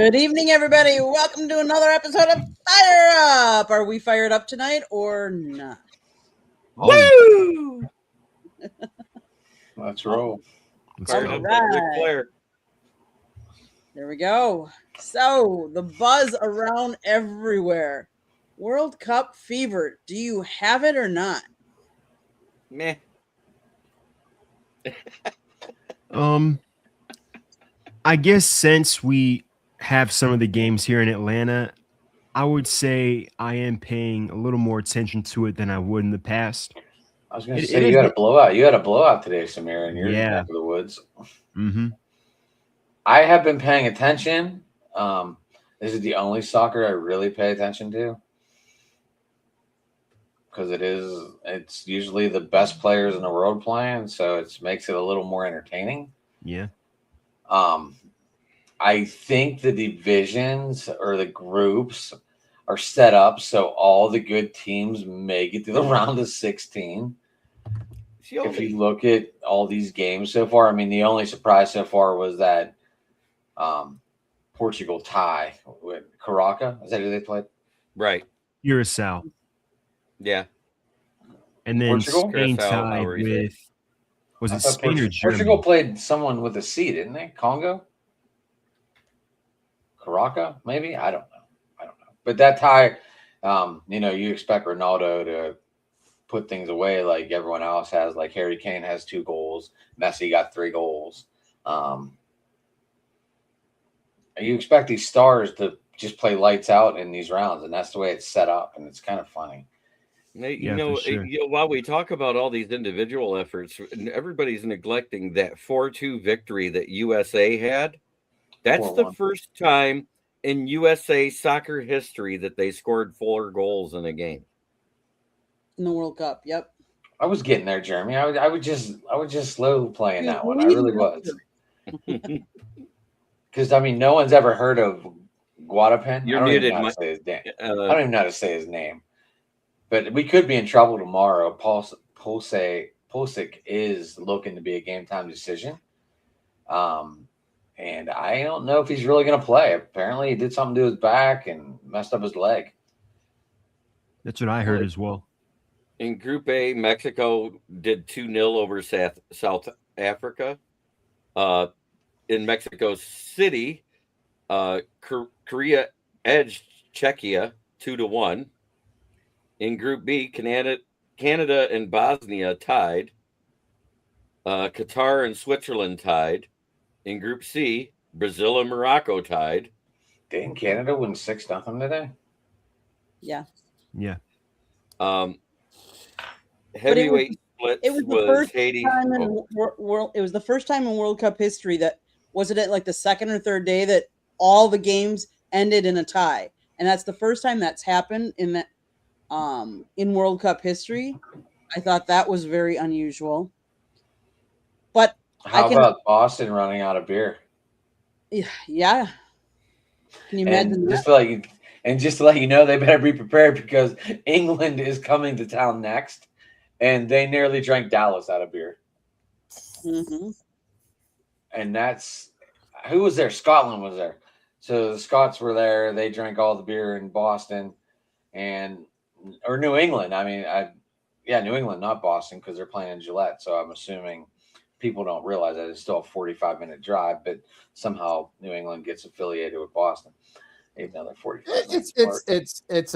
Good evening, everybody. Welcome to another episode of Fire Up. Are we fired up tonight or not? Woo! Let's roll. Fired up like Ric Flair. There we go. So, the buzz around everywhere. World Cup fever. Do you have it or not? Meh. I guess since we have some of the games here in Atlanta, I would say I am paying a little more attention to it than I would in the past. I was going to say you had a blowout. You had a blowout today, Samir, in your neck of the woods. Mm-hmm. I have been paying attention. This is the only soccer I really pay attention to because it's usually the best players in the world playing, so it makes it a little more entertaining. Yeah. I think the divisions or the groups are set up so all the good teams make it to the round of 16. If you look at all these games so far, I mean, the only surprise so far was that Portugal tie with Caraca. Is that who they played? Right. Curacao. Yeah. And then Portugal? Spain tied with, was it Spain or Germany? Portugal played someone with a C, didn't they? Congo? Caraca, maybe? I don't know. But that tie, you expect Ronaldo to put things away like everyone else has. Like Harry Kane has 2 goals. Messi got 3 goals. You expect these stars to just play lights out in these rounds, and that's the way it's set up, and it's kind of funny. While we talk about all these individual efforts, everybody's neglecting that 4-2 victory that USA had. That's the first time in USA soccer history that they scored 4 goals in a game. In the World Cup, yep. I was getting there, Jeremy. I would just slow playing that one. I really was. Because no one's ever heard of Guadapen. You're muted. I don't even know how to say his name. But we could be in trouble tomorrow. Pulisic is looking to be a game time decision. And I don't know if he's really going to play. Apparently, he did something to his back and messed up his leg. That's what I heard as well. In Group A, Mexico did 2-0 over South Africa. In Mexico City, Korea edged Czechia 2-1. In Group B, Canada and Bosnia tied. Qatar and Switzerland tied. In Group C, Brazil and Morocco tied. Didn't Canada win 6-0 today? Yeah. Yeah. Heavyweight split. It was the first Haiti. Time in it was the first time in World Cup history that wasn't it like the second or third day that all the games ended in a tie, and that's the first time that's happened in that in World Cup history. I thought that was very unusual. But how about Boston running out of beer? Yeah. Can you imagine that? Just to let you know, they better be prepared because England is coming to town next, and they nearly drank Dallas out of beer. Mm-hmm. And that's who was there? Scotland was there. So the Scots were there. They drank all the beer in Boston, or New England. New England, not Boston, because they're playing in Gillette. So I'm assuming people don't realize that it's still a 45-minute drive, but somehow New England gets affiliated with Boston. Another 45 minutes. It's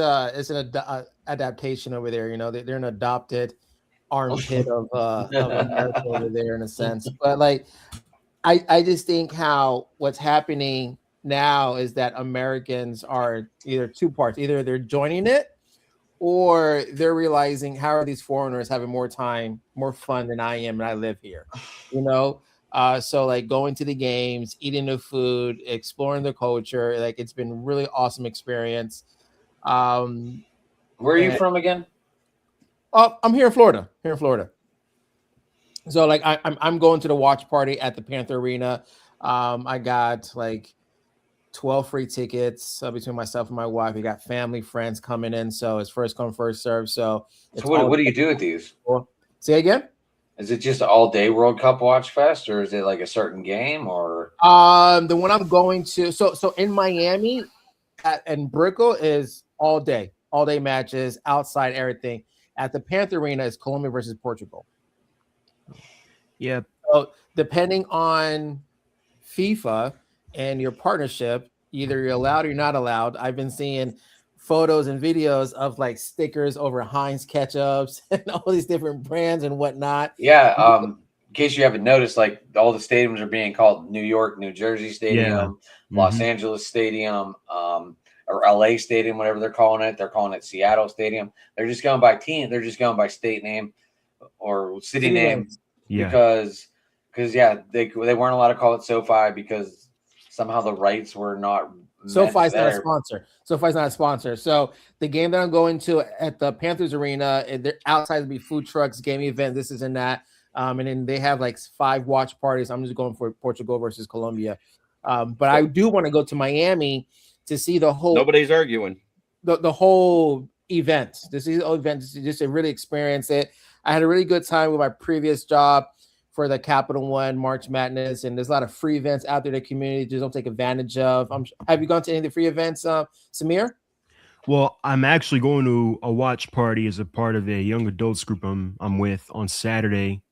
an adaptation over there. They're an adopted armpit of America over there in a sense. But I just think how what's happening now is that Americans are either 2 parts. Either they're joining it, or they're realizing how are these foreigners having more time, more fun than I am, and I live here. So going to the games, eating the food, exploring the culture, it's been really awesome experience. Where are you from again? I'm here in Florida. So I'm going to the watch party at the Panther Arena. I got 12 free tickets between myself and my wife. We got family, friends coming in, so it's first come, first serve. So what do you do with these? Say again? Is it just an all-day World Cup watch fest, or is it like a certain game? Or the one I'm going to, so in Miami and Brickell is all day matches, outside everything. At the Panther Arena is Colombia versus Portugal. Yeah. So depending on FIFA and your partnership, either you're allowed or you're not allowed. I've been seeing photos and videos of like stickers over Heinz ketchups and all these different brands and whatnot. Yeah. In case you haven't noticed, like all the stadiums are being called New York, New Jersey Stadium, Los Angeles Stadium, or LA Stadium, whatever they're calling it. They're calling it Seattle Stadium. They're just going by team. They're just going by state name or city name. Yeah. Because they weren't allowed to call it SoFi because somehow the rights were not. SoFi's not a sponsor. SoFi's not a sponsor. So the game that I'm going to at the Panthers Arena, outside to be food trucks, game event, this is in that. And then they have like 5 watch parties. I'm just going for Portugal versus Colombia. But I do want to go to Miami to see the whole. Nobody's arguing. The whole event. To see the whole event, just to really experience it. I had a really good time with my previous job for the Capital One March Madness, and there's a lot of free events out there in the community. Just don't take advantage of. Have you gone to any of the free events, Samir? Well, I'm actually going to a watch party as a part of a young adults group I'm with on Saturday,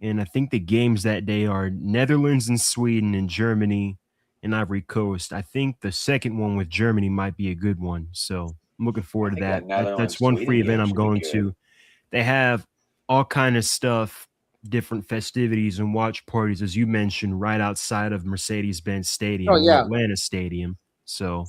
and I think the games that day are Netherlands and Sweden and Germany and Ivory Coast. I think the second one with Germany might be a good one, so I'm looking forward to that. That's one free event I'm going to. They have all kind of stuff, different festivities and watch parties, as you mentioned, right outside of Mercedes-Benz Stadium, Atlanta Stadium. So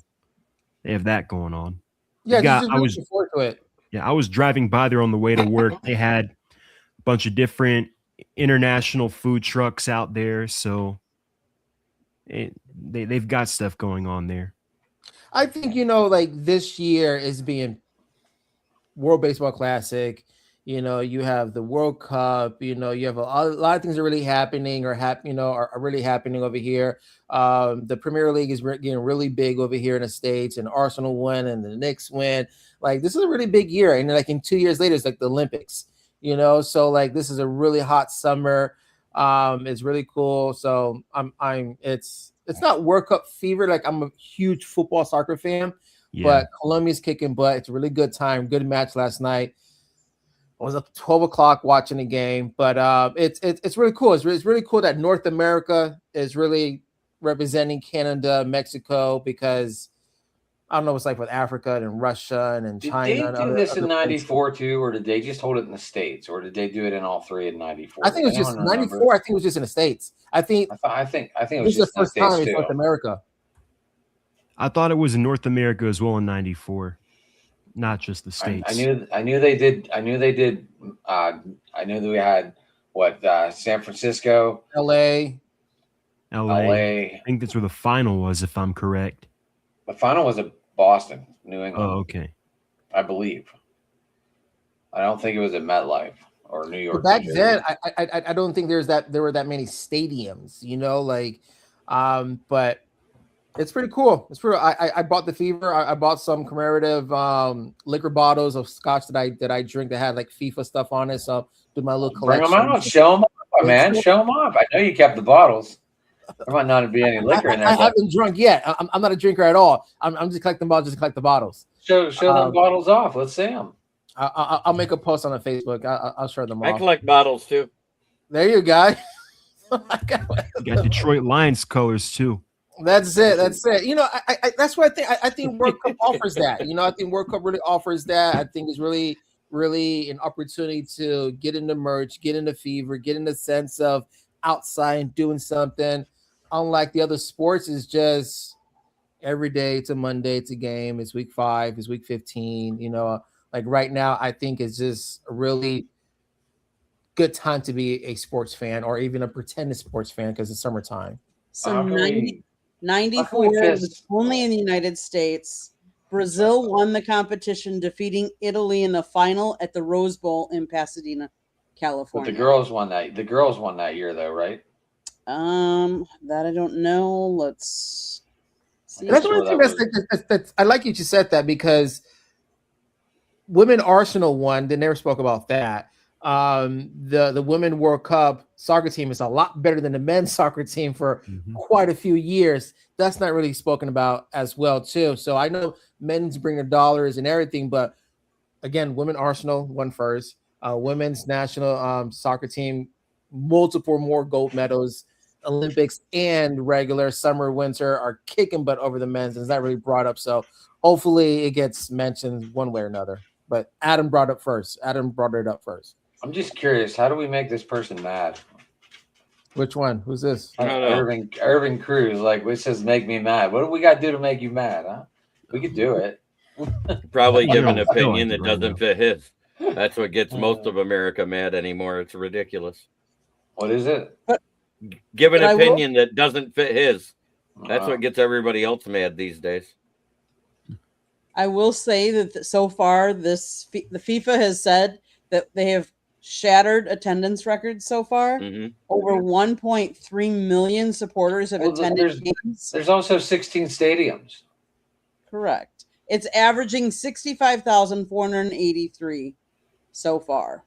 they have that going on. Yeah, I was looking forward to it. Yeah, I was driving by there on the way to work. They had a bunch of different international food trucks out there, so they've got stuff going on there. I think like this year is being World Baseball Classic. You have the World Cup. You have a lot of things are really happening are really happening over here. The Premier League is getting really big over here in the States, and Arsenal win and the Knicks win. Like, this is a really big year, and like in 2 years later, it's like the Olympics. So like this is a really hot summer. It's really cool. So it's not World Cup fever. Like, I'm a huge soccer fan, but Colombia's kicking butt. It's a really good time. Good match last night. I was up 12 o'clock watching the game, but it's really cool. It's really cool that North America is really representing Canada, Mexico, because I don't know what's like with Africa and Russia and China. Did they do this in '94 too, or did they just hold it in the States, or did they do it in all 3 in '94? I think it was just '94. I think it was just in the States. I think it was just the first time in North America. I thought it was in North America as well in '94. Not just the States. I knew they did. I knew that we had San Francisco, LA. I think that's where the final was, if I'm correct. The final was at Boston, New England. Oh, okay. I believe. I don't think it was at MetLife or New York. But back then, I don't think there were that many stadiums, but it's pretty cool. It's pretty. I bought the Fever. I bought some commemorative liquor bottles of scotch that I drink that had like FIFA stuff on it. So do my little collection. Bring them out. Show them off, man. Show them off. I know you kept the bottles. There might not be any liquor in there. I haven't drunk yet. I'm not a drinker at all. I'm just collecting bottles. Just collect the bottles. Show them bottles off. Let's see them. I'll make a post on the Facebook. I'll show them off. I collect bottles too. There you go. You got Detroit Lions colors too. That's it. I that's what I think World Cup offers that. I think World Cup really offers that. I think it's really, really an opportunity to get into merch, get into Fever, get in the sense of outside and doing something. Unlike the other sports, is just every day. It's a Monday. It's a game. It's week 5. It's week 15. Like right now, I think it's just a really good time to be a sports fan, or even a pretended sports fan, because it's summertime. So 94 was only in the United States. Brazil won the competition, defeating Italy in the final at the Rose Bowl in Pasadena, California. But the girls won that year, though, right? That I don't know. Let's see. That's one thing that's I like you said that, because women Arsenal won. They never spoke about that. the Women World Cup soccer team is a lot better than the men's soccer team for quite a few years. That's not really spoken about as well, too. So I know men's bring their dollars and everything, but again, women Arsenal won first. Women's national soccer team, multiple more gold medals, Olympics and regular summer, winter are kicking butt over the men's, and it's not really brought up. So hopefully it gets mentioned one way or another. But Adam brought it up first. I'm just curious, how do we make this person mad? Which one? Who's this? Irving Cruz. Like, it says make me mad. What do we got to do to make you mad, huh? We could do it. Probably give an opinion that doesn't fit his. That's what gets most of America mad anymore. It's ridiculous. What is it? Give an opinion that doesn't fit his. That's what gets everybody else mad these days. I will say that so far, the FIFA has said that they have shattered attendance records so far. Over 1.3 million supporters have attended games. There's also 16 stadiums. Correct. It's averaging 65,483 so far.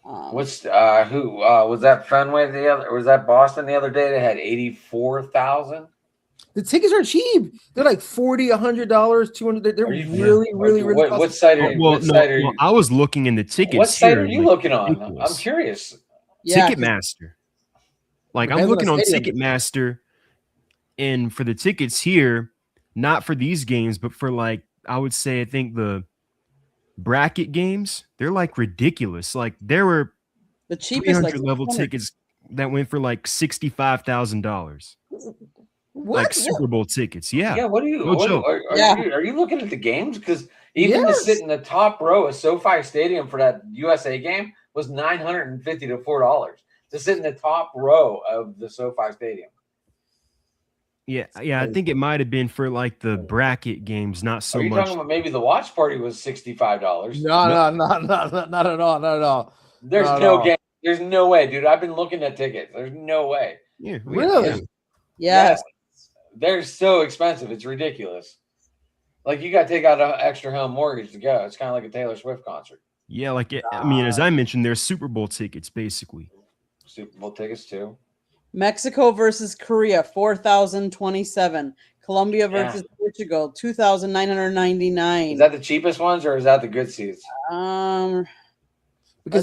What's who was that Fenway the other? Was that Boston the other day? They had 84,000. The tickets are cheap. They're like $40, $100, $200. They're really. What site are you? I was looking in the tickets. What site are you looking on? I'm curious. Ticketmaster. Like I'm looking on Ticketmaster, and for the tickets here, not for these games, but for like I would say, I think the bracket games, they're like ridiculous. Like there were the cheapest 300 level tickets that went for like $65,000. Like Super Bowl tickets, yeah. What are you? Are you looking at the games? Because even to sit in the top row of SoFi Stadium for that USA game was $950 to $4 to sit in the top row of the SoFi Stadium. Yeah. I think it might have been for like the bracket games, not so much. Are you talking about maybe the watch party was $65? No, not at all. There's no game. There's no way, dude. I've been looking at tickets. There's no way. Yeah, really? Yes. They're so expensive. It's ridiculous. Like you got to take out an extra home mortgage to go. It's kind of like a Taylor Swift concert. Yeah, like I mean, as I mentioned, there's Super Bowl tickets, basically. Super Bowl tickets too. Mexico versus Korea, 4,027. Colombia versus Portugal, 2,999. Is that the cheapest ones, or is that the good seats? Because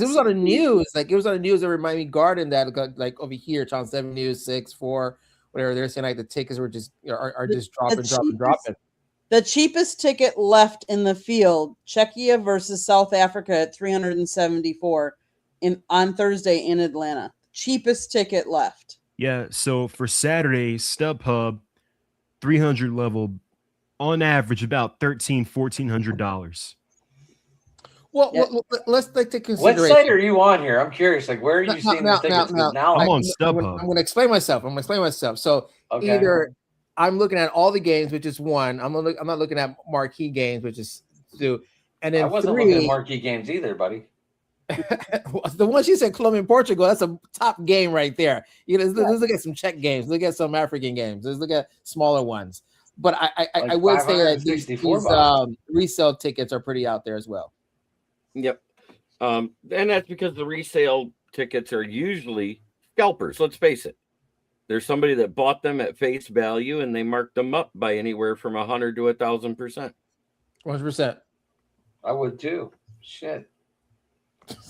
it was on the news. Like it was on the news over Miami Garden that got like over here, Channel 7 News, 6, 4, whatever. They're saying like the tickets were just are just dropping. The cheapest ticket left in the field, Czechia versus South Africa at 374 on Thursday in Atlanta. Cheapest ticket left. Yeah, so for Saturday, StubHub, 300 level, on average about $1,400. Well, let's take consideration. What site are you on here? I'm curious. Like, where are you seeing the tickets? Now I'm on StubHub. I'm going to explain myself. So either I'm looking at all the games, which is one. I'm not looking at marquee games, which is two. And then I wasn't looking at marquee games either, buddy. The one she said, Colombia and Portugal, that's a top game right there. Let's look at some Czech games. Look at some African games. Let's look at smaller ones. But I would say that these resale tickets are pretty out there as well. Yep. And that's because the resale tickets are usually scalpers. Let's face it. There's somebody that bought them at face value and they marked them up by anywhere from 100 to 1,000%. 100%. I would too. Shit.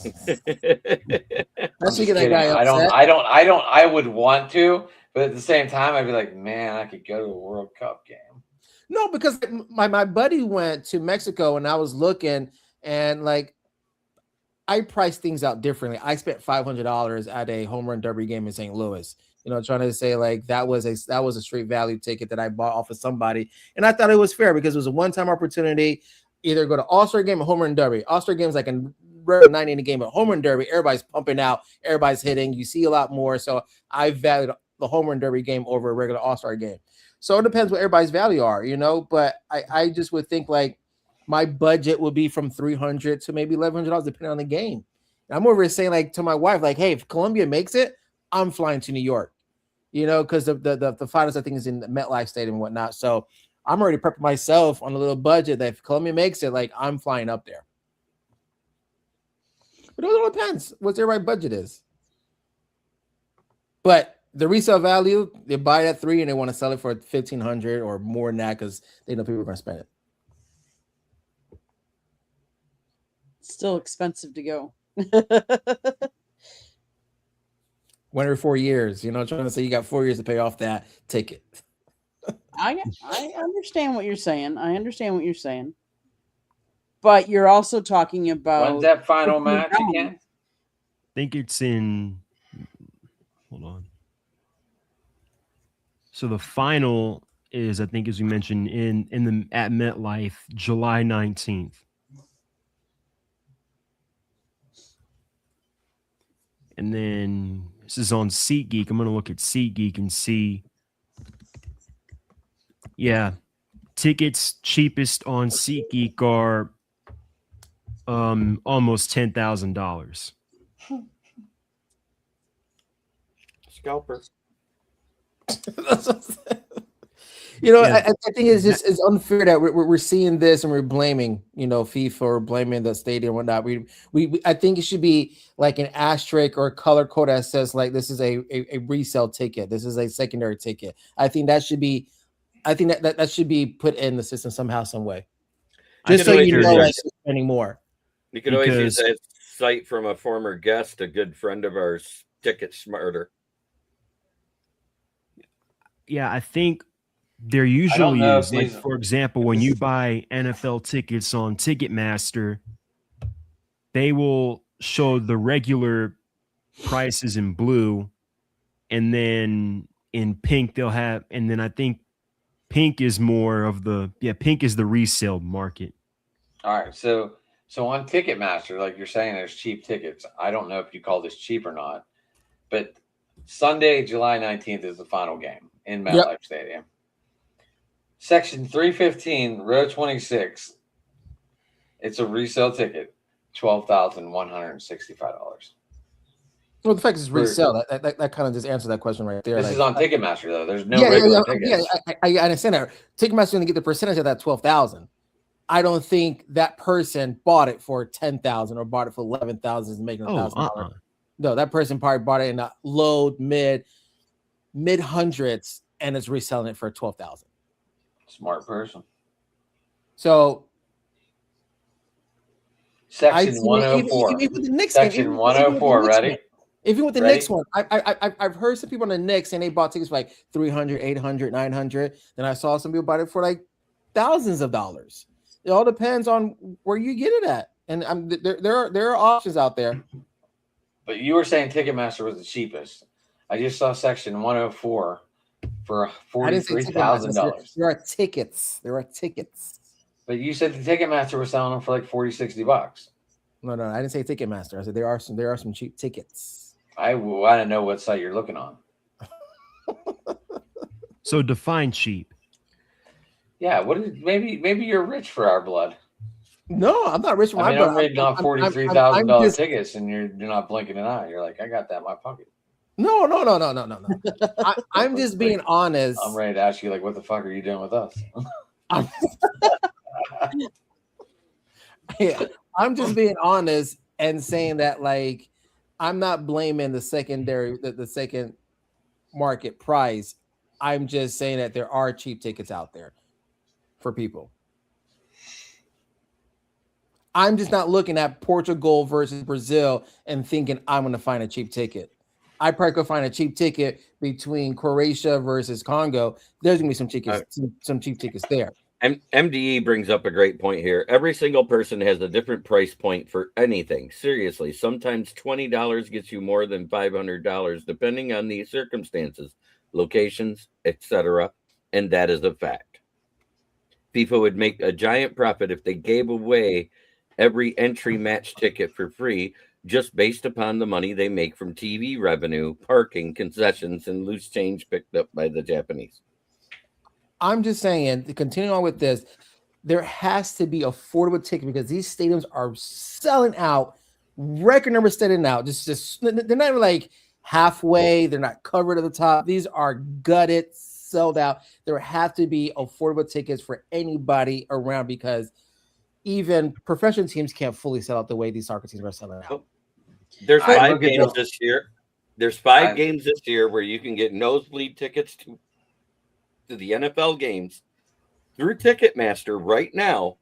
Let's get that guy upset. I would want to, but at the same time, I'd be like, man, I could go to a World Cup game. No, because my buddy went to Mexico and I was looking and like I priced things out differently. I spent $500 at a home run derby game in St. Louis. Trying to say like that was a straight value ticket that I bought off of somebody, and I thought it was fair because it was a one-time opportunity. Either go to All-Star game or home run derby. All-Star game is like a 90 in a game, but home run derby, everybody's pumping out, everybody's hitting. You see a lot more, so I valued the home run derby game over a regular All-Star game. So it depends what everybody's value are, But I just would think like my budget would be from $300 to maybe $1,100 depending on the game. And I'm over saying like to my wife, like, hey, if Colombia makes it, I'm flying to New York. Because the finals I think is in the MetLife Stadium and whatnot. So I'm already prepping myself on a little budget that if Colombia makes it, like I'm flying up there. But it all depends what their right budget is. But the resale value, they buy it at $3 and they want to sell it for $1,500 or more than that because they know people are going to spend it. Still expensive to go. 1 every 4 years, trying to say you got 4 years to pay off that ticket. I understand what you're saying. But you're also talking about when's that final match again? I think it's in. Hold on. So the final is, I think, as we mentioned, at MetLife, July 19th. And then this is on SeatGeek. I'm going to look at SeatGeek and see. Yeah, tickets cheapest on SeatGeek are almost $10,000. Scalper. I think it's unfair that we're seeing this and we're blaming FIFA or blaming the stadium and whatnot. We I think it should be like an asterisk or a color code that says like this is a resale ticket, this is a secondary ticket. I think that should be put in the system somehow, some way, just so you know like spending more. You could always use that site from a former guest, a good friend of ours, Ticket Smarter. Yeah, I think there usually is, like, for example, when you buy NFL tickets on Ticketmaster, they will show the regular prices in blue, and then in pink they'll have, and then I think pink is more of pink is the resale market. All right, so on Ticketmaster, like you're saying, there's cheap tickets. I don't know if you call this cheap or not, but Sunday, July 19th is the final game in MetLife Stadium. Section 315, row 26. It's a resale ticket, $12,165. Well, the fact is resale. That kind of just answers that question right there. This is on Ticketmaster though. There's no regular tickets. Yeah, I understand that. Ticketmaster's going to get the percentage of that $12,000. I don't think that person bought it for $10,000 or bought it for $11,000 and making $1,000. No, that person probably bought it in a low, mid hundreds and is reselling it for $12,000. Smart person. So Section 104. Even the Knicks Section 104. Ready? Even with the Knicks one, I've heard some people on the Knicks and they bought tickets for like $300, $800, $900. Then I saw some people bought it for like thousands of dollars. It all depends on where you get it at, and there are options out there. But you were saying Ticketmaster was the cheapest. I just saw Section 104 for $43,000. There are tickets. But you said the Ticketmaster was selling them for like $40-$60. No, I didn't say Ticketmaster. I said there are some cheap tickets. I want to know what site you're looking on. So define cheap. Yeah, maybe you're rich for our blood. No, I'm not rich for my blood. I'm reading off $43,000 tickets, and you're not blinking an eye. You're like, I got that in my pocket. No. I'm just being honest. I'm ready to ask you, like, what the fuck are you doing with us? Yeah, I'm just being honest and saying that, like, I'm not blaming the second market price. I'm just saying that there are cheap tickets out there for people. I'm just not looking at Portugal versus Brazil and thinking I'm going to find a cheap ticket. I probably could find a cheap ticket between Croatia versus Congo. There's going to be some cheap tickets there. MDE brings up a great point here. Every single person has a different price point for anything. Seriously, sometimes $20 gets you more than $500, depending on the circumstances, locations, etc. And that is a fact. FIFA would make a giant profit if they gave away every entry match ticket for free, just based upon the money they make from TV revenue, parking, concessions, and loose change picked up by the Japanese. I'm just saying, to continue on with this, there has to be affordable tickets because these stadiums are selling out, record numbers selling out. Just they're not even like halfway, they're not covered at the top. These are gutted, sold out. There have to be affordable tickets for anybody around because even professional teams can't fully sell out the way these soccer teams are selling out. There's I five look at games the- this year. There's five games this year where you can get nosebleed tickets to the NFL games through Ticketmaster right now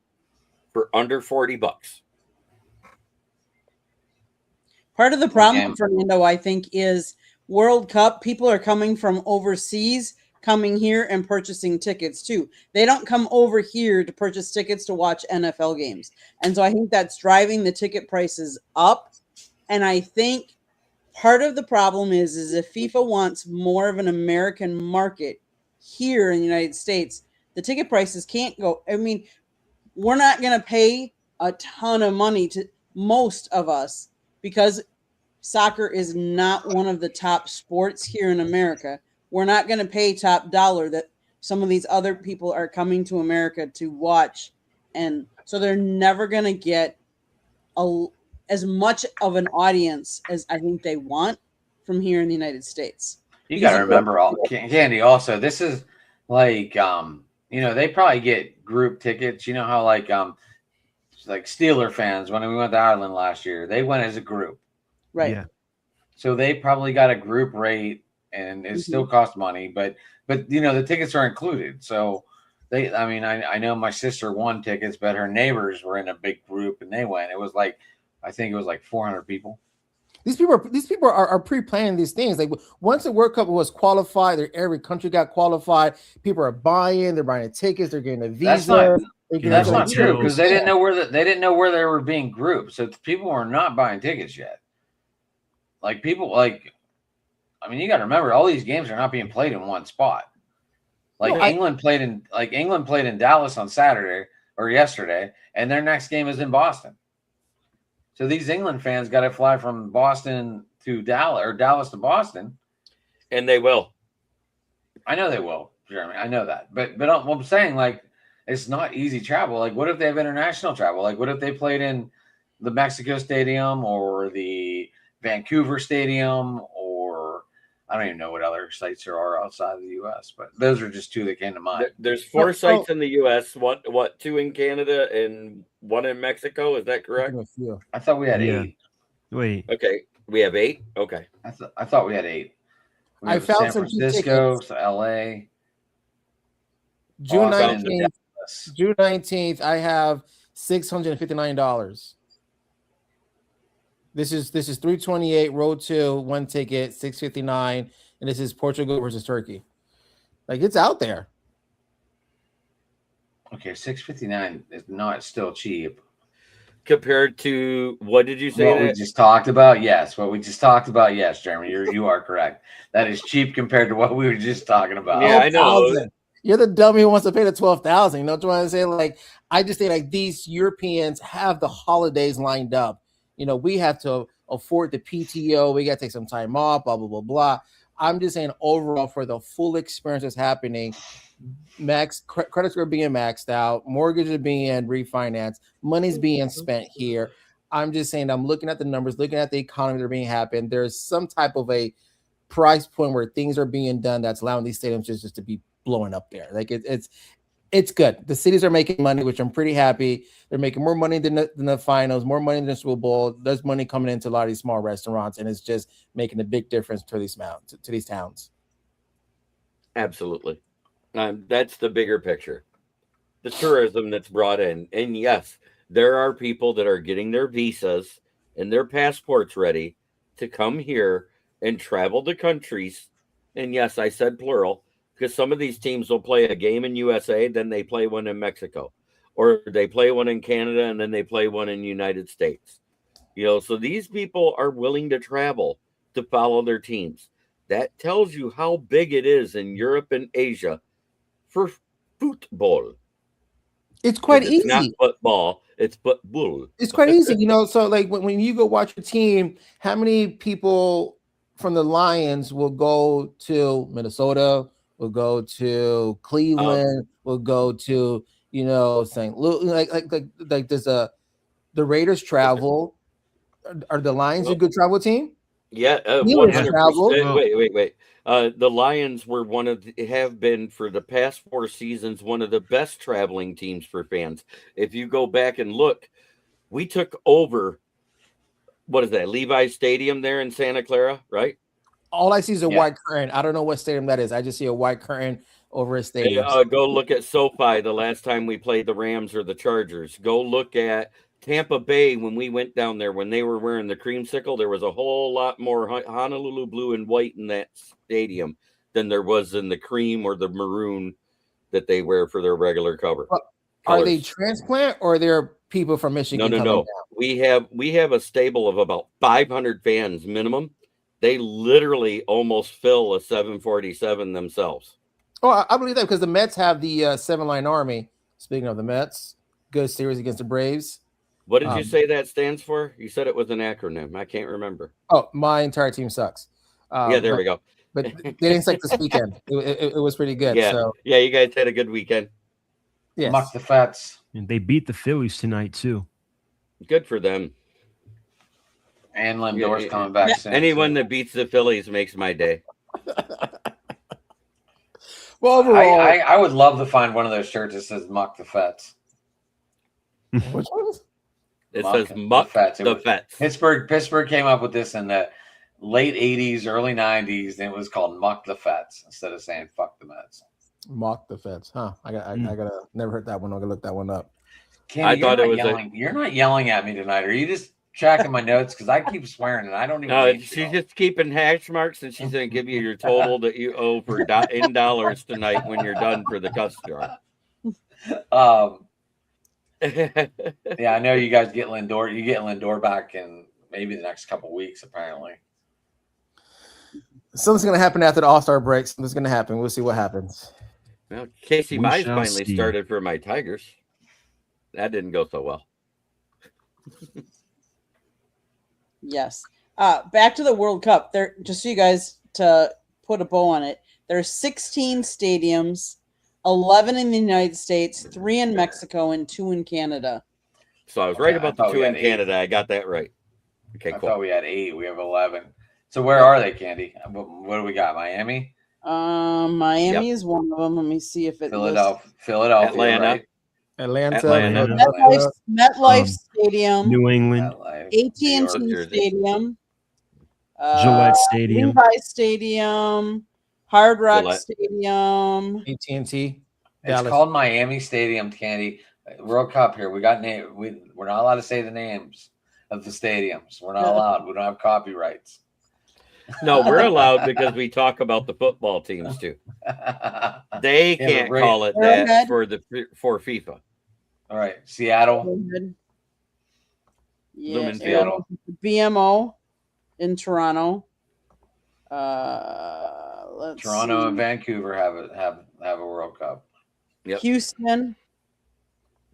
for under $40. Part of the problem, Okay. Fernando, I think, is World Cup. People are coming from overseas, coming here and purchasing tickets too. They don't come over here to purchase tickets to watch NFL games. And so I think that's driving the ticket prices up. And I think part of the problem is if FIFA wants more of an American market here in the United States, the ticket prices can't go. I mean, we're not going to pay a ton of money to most of us because soccer is not one of the top sports here in America. We're not going to pay top dollar that some of these other people are coming to America to watch. And so they're never going to get as much of an audience as I think they want from here in the United States. You got to remember, Candy, also, this is like, they probably get group tickets. You know how like Steeler fans, when we went to Ireland last year, they went as a group. Right. Yeah. So they probably got a group rate and it still costs money, but the tickets are included. So I know my sister won tickets, but her neighbors were in a big group and they went. It was like, I think it was like 400 people. These people are pre-planning these things. Like once the World Cup was qualified, every country got qualified. People are buying, they're buying tickets, they're getting a visa. That's not true because they didn't know where they were being grouped. So people were not buying tickets yet. Like people, you got to remember, all these games are not being played in one spot. England played in Dallas on Saturday or yesterday, and their next game is in Boston. So these England fans got to fly from Boston to Dallas or Dallas to Boston, and they will. I know they will, Jeremy. I know that, but I'm saying it's not easy travel. Like, what if they have international travel? Like, what if they played in the Mexico Stadium or the Vancouver Stadium, or I don't even know what other sites there are outside of the U.S., but those are just two that came to mind. There's 4 sites in the U.S., 2 in Canada and 1 in Mexico. Is that correct? I thought we had 8. Wait. Okay, we have 8. Okay, I thought we had 8. I found San Francisco, L.A. June 19th. I have $659. This is 328 row 2, 1 ticket, 659, and this is Portugal versus Turkey. Like, it's out there. Okay, 659 is not still cheap compared to what did you say? What we just talked about? Yes, what we just talked about. Yes, Jeremy, you are correct. That is cheap compared to what we were just talking about. Yeah, I know. You're the dummy who wants to pay the $12,000. You know what I'm trying to say? Like, I just think these Europeans have the holidays lined up. We have to afford the PTO. We got to take some time off, blah, blah, blah, blah. I'm just saying overall for the full experience that's happening, credits are being maxed out, mortgages are being refinanced, money's being spent here. I'm just saying I'm looking at the numbers, looking at the economy that are being happened. There's some type of a price point where things are being done that's allowing these stadiums just to be blowing up there. Like it's good. The cities are making money, which I'm pretty happy. They're making more money than the finals, more money than the Super Bowl. There's money coming into a lot of these small restaurants, and it's just making a big difference to these towns. Absolutely. That's the bigger picture. The tourism that's brought in. And yes, there are people that are getting their visas and their passports ready to come here and travel to countries. And yes, I said plural, because some of these teams will play a game in USA, then they play one in Mexico, or they play one in Canada, and then they play one in the United States. So these people are willing to travel to follow their teams. That tells you how big it is in Europe and Asia for football. It's quite easy. It's not football, it's football. It's quite easy, so like when you go watch a team, how many people from the Lions will go to Minnesota, will go to Cleveland, will go to St. Louis, like there's the Raiders travel. Are the Lions a good travel team? Yeah, 100%. Wait. The Lions were have been for the past 4 seasons one of the best traveling teams for fans. If you go back and look, we took over what is that? Levi's Stadium there in Santa Clara, right? All I see is a white curtain. I don't know what stadium that is. I just see a white curtain over a stadium. Go look at SoFi the last time we played the Rams or the Chargers. Go look at Tampa Bay when we went down there when they were wearing the creamsicle. There was a whole lot more Honolulu blue and white in that stadium than there was in the cream or the maroon that they wear for their regular cover. Are they transplant or are there people from Michigan? No. We have a stable of about 500 fans minimum. They literally almost fill a 747 themselves. Oh, I believe that because the Mets have the seven-line army. Speaking of the Mets, good series against the Braves. What did you say that stands for? You said it was an acronym. I can't remember. Oh, my entire team sucks. Yeah, there we go. But they didn't suck this weekend. It was pretty good. Yeah, so. Yeah, you guys had a good weekend. Yes. Muck the Fats. And they beat the Phillies tonight too. Good for them. And Lindor's coming back soon. Anyone that beats the Phillies makes my day. Well, overall, I would love to find one of those shirts that says "Muck the Fats." Which one? It says "Muck the Fats." Pittsburgh came up with this in the late '80s, early '90s, and it was called "Muck the Fats" instead of saying "Fuck the Mets." Mock the Feds, huh? I gotta never heard that one. I'm gonna look that one up. Candy, I thought it was you're not yelling at me tonight. Are you just tracking my notes? Because I keep swearing and I don't even. No, she's just keeping hash marks, and she's gonna give you your total that you owe for in dollars tonight when you're done for the customer. Yeah, I know you guys get Lindor. You get Lindor back in maybe the next couple of weeks, apparently. Something's gonna happen after the All-Star break. Something's gonna happen. We'll see what happens. Well, Casey Mize finally started for my Tigers. That didn't go so well. Yes. Back to the World Cup. There, just so you guys to put a bow on it, there's 16 stadiums, 11 in the United States, 3 in Mexico, and 2 in Canada. So I was right about the 2 in Canada. I got that right. Okay, cool. I thought we had 8. We have 11. So where are they, Candy? What do we got? Miami? Miami is one of them. Let me see if it Philadelphia, Atlanta. right? Atlanta. MetLife Stadium, New England, AT&T Stadium, Gillette Stadium, Levi Stadium, Hard Rock Stadium, AT&T. It's called Miami Stadium, Candy. World Cup here. We got name. We're not allowed to say the names of the stadiums. We're not allowed. We don't have copyrights. No, we're allowed because we talk about the football teams too. They can't call it that for FIFA. All right, Seattle. Yeah, Seattle. BMO in Toronto. Toronto and Vancouver have a World Cup. Yep. Houston.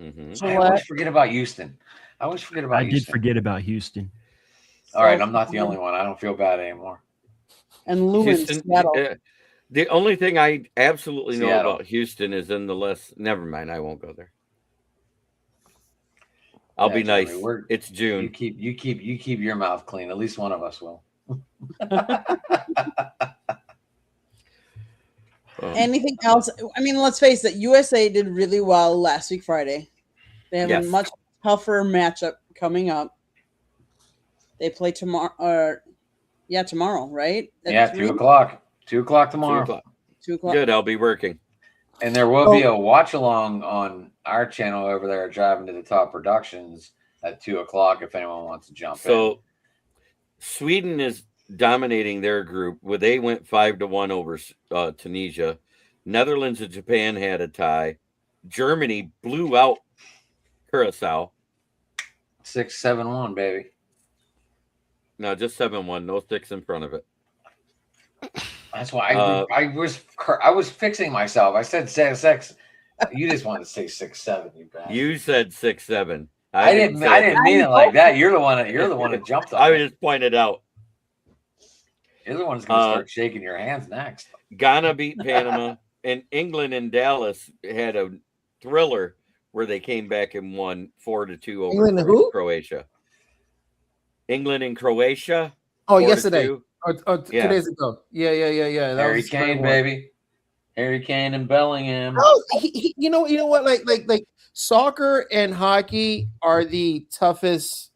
Mm-hmm. I always forget about Houston. I did forget about Houston. All right, I'm not the only one. I don't feel bad anymore. And Lewin, Seattle. The only thing I absolutely know about Houston is in the list. Never mind, I won't go there. I'll be nice. It's June. You keep your mouth clean. At least one of us will. Anything else? I mean, let's face it. USA did really well last week, Friday. They have a much tougher matchup coming up. They play tomorrow. Tomorrow, right? At 2 o'clock. 2 o'clock tomorrow. 2 o'clock. Good. I'll be working. And there will be a watch along on our channel over there, Driving to the Top Productions at 2 o'clock. If anyone wants to jump in. So Sweden is dominating their group. Where they went 5-1 over Tunisia. Netherlands and Japan had a tie. Germany blew out Curacao. 6-7-1, baby. No, just 7-1. No 6 in front of it. That's why I was fixing myself. I said 6. You just wanted to say 6-7. You bad. You said 6-7. I didn't mean it like that. You're the one that jumped on. I just pointed out. You're the one who's going to start shaking your hands next. Ghana beat Panama, and England and Dallas had a thriller where they came back and won 4-2 over Croatia. England and Croatia. Oh, yesterday. 2 days ago. Yeah. That Harry Kane, baby. Harry Kane and Bellingham. Oh, you know what? Like soccer and hockey are the toughest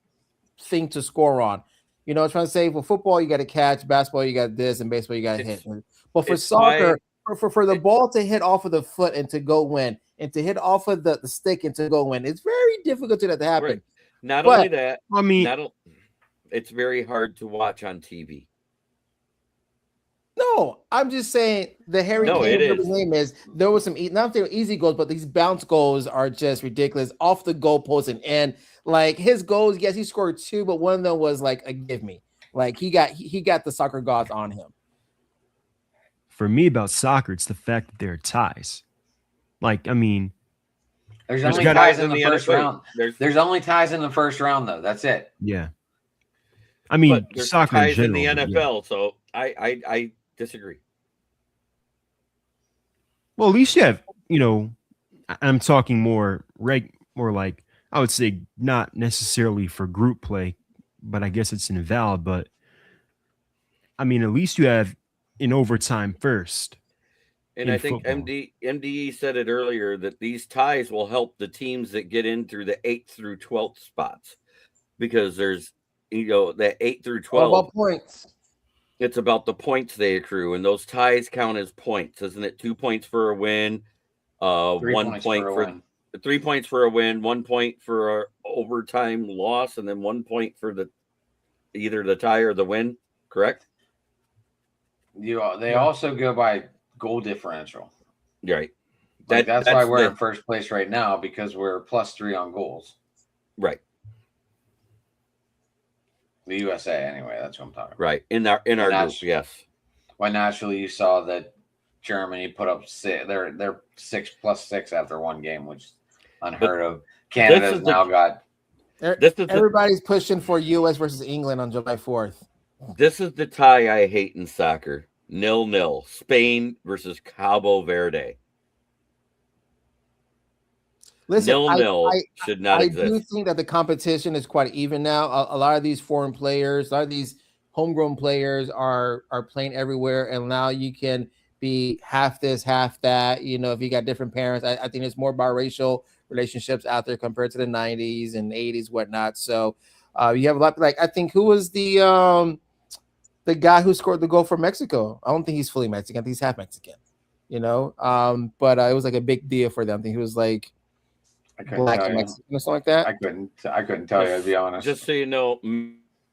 thing to score on. You know, trying to say, well, football you got to catch, basketball you got this, and baseball you got to hit. But for soccer, for the ball to hit off of the foot and to go in, and to hit off of the stick and to go in, it's very difficult to that to happen. Right. Not only that, I mean, it's very hard to watch on TV. No, I'm just saying the Harry Kane's name is there was some not there easy goals, but these bounce goals are just ridiculous off the goalpost and like his goals. Yes, he scored 2, but one of them was like a give me. Like he got the soccer gods on him. For me, about soccer, it's the fact that there are ties. Like, I mean, there's only ties in the first round. There's only ties in the first round, though. That's it. Yeah. I mean, soccer ties in the NFL, so I disagree. Well, at least you have, you know, I'm talking more like I would say not necessarily for group play, but I guess it's invalid. But I mean, at least you have in overtime first. And I think MDE said it earlier that these ties will help the teams that get in through the 8th through 12th spots because there's, you know, that 8 through 12. What about points? It's about the points they accrue, and those ties count as points, isn't it? 2 points for a win, 1 point for 3 points for a win, 1 point for a overtime loss, and then 1 point for either the tie or the win. Correct? They also go by goal differential. Right. That's why we're in first place right now because we're +3 on goals. Right. The USA, anyway. That's what I'm talking about. Right. In our group, yes. Well, naturally, you saw that Germany put up 6. They're 6+6 after one game, which is unheard of. Canada's now got. Everybody's pushing for U.S. versus England on July 4th. This is the tie I hate in soccer. 0-0. Spain versus Cabo Verde. Listen, 0-0 should not exist. I do think that the competition is quite even now. A lot of these foreign players, a lot of these homegrown players are playing everywhere, and now you can be half this, half that. You know, if you got different parents, I think there's more biracial relationships out there compared to the 90s and 80s, whatnot. So you have a lot. Like I think who was the guy who scored the goal for Mexico? I don't think he's fully Mexican. I think he's half Mexican. You know, but it was like a big deal for them. I think he was like. Black and Mexican or something like that. I couldn't tell you, to be honest. Just so you know,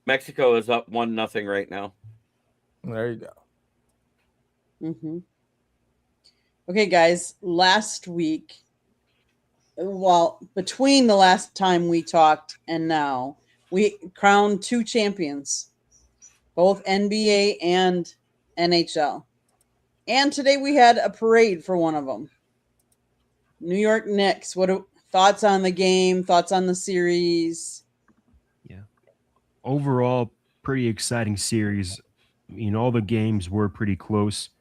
Mexico is up 1-0 right now. There you go. Mm-hmm. Okay, guys. Last week, well, between the last time we talked and now, we crowned 2 champions, both NBA and NHL. And today we had a parade for one of them. New York Knicks. Thoughts on the game? Thoughts on the series? Yeah. Overall, pretty exciting series. I mean, all the games were pretty close.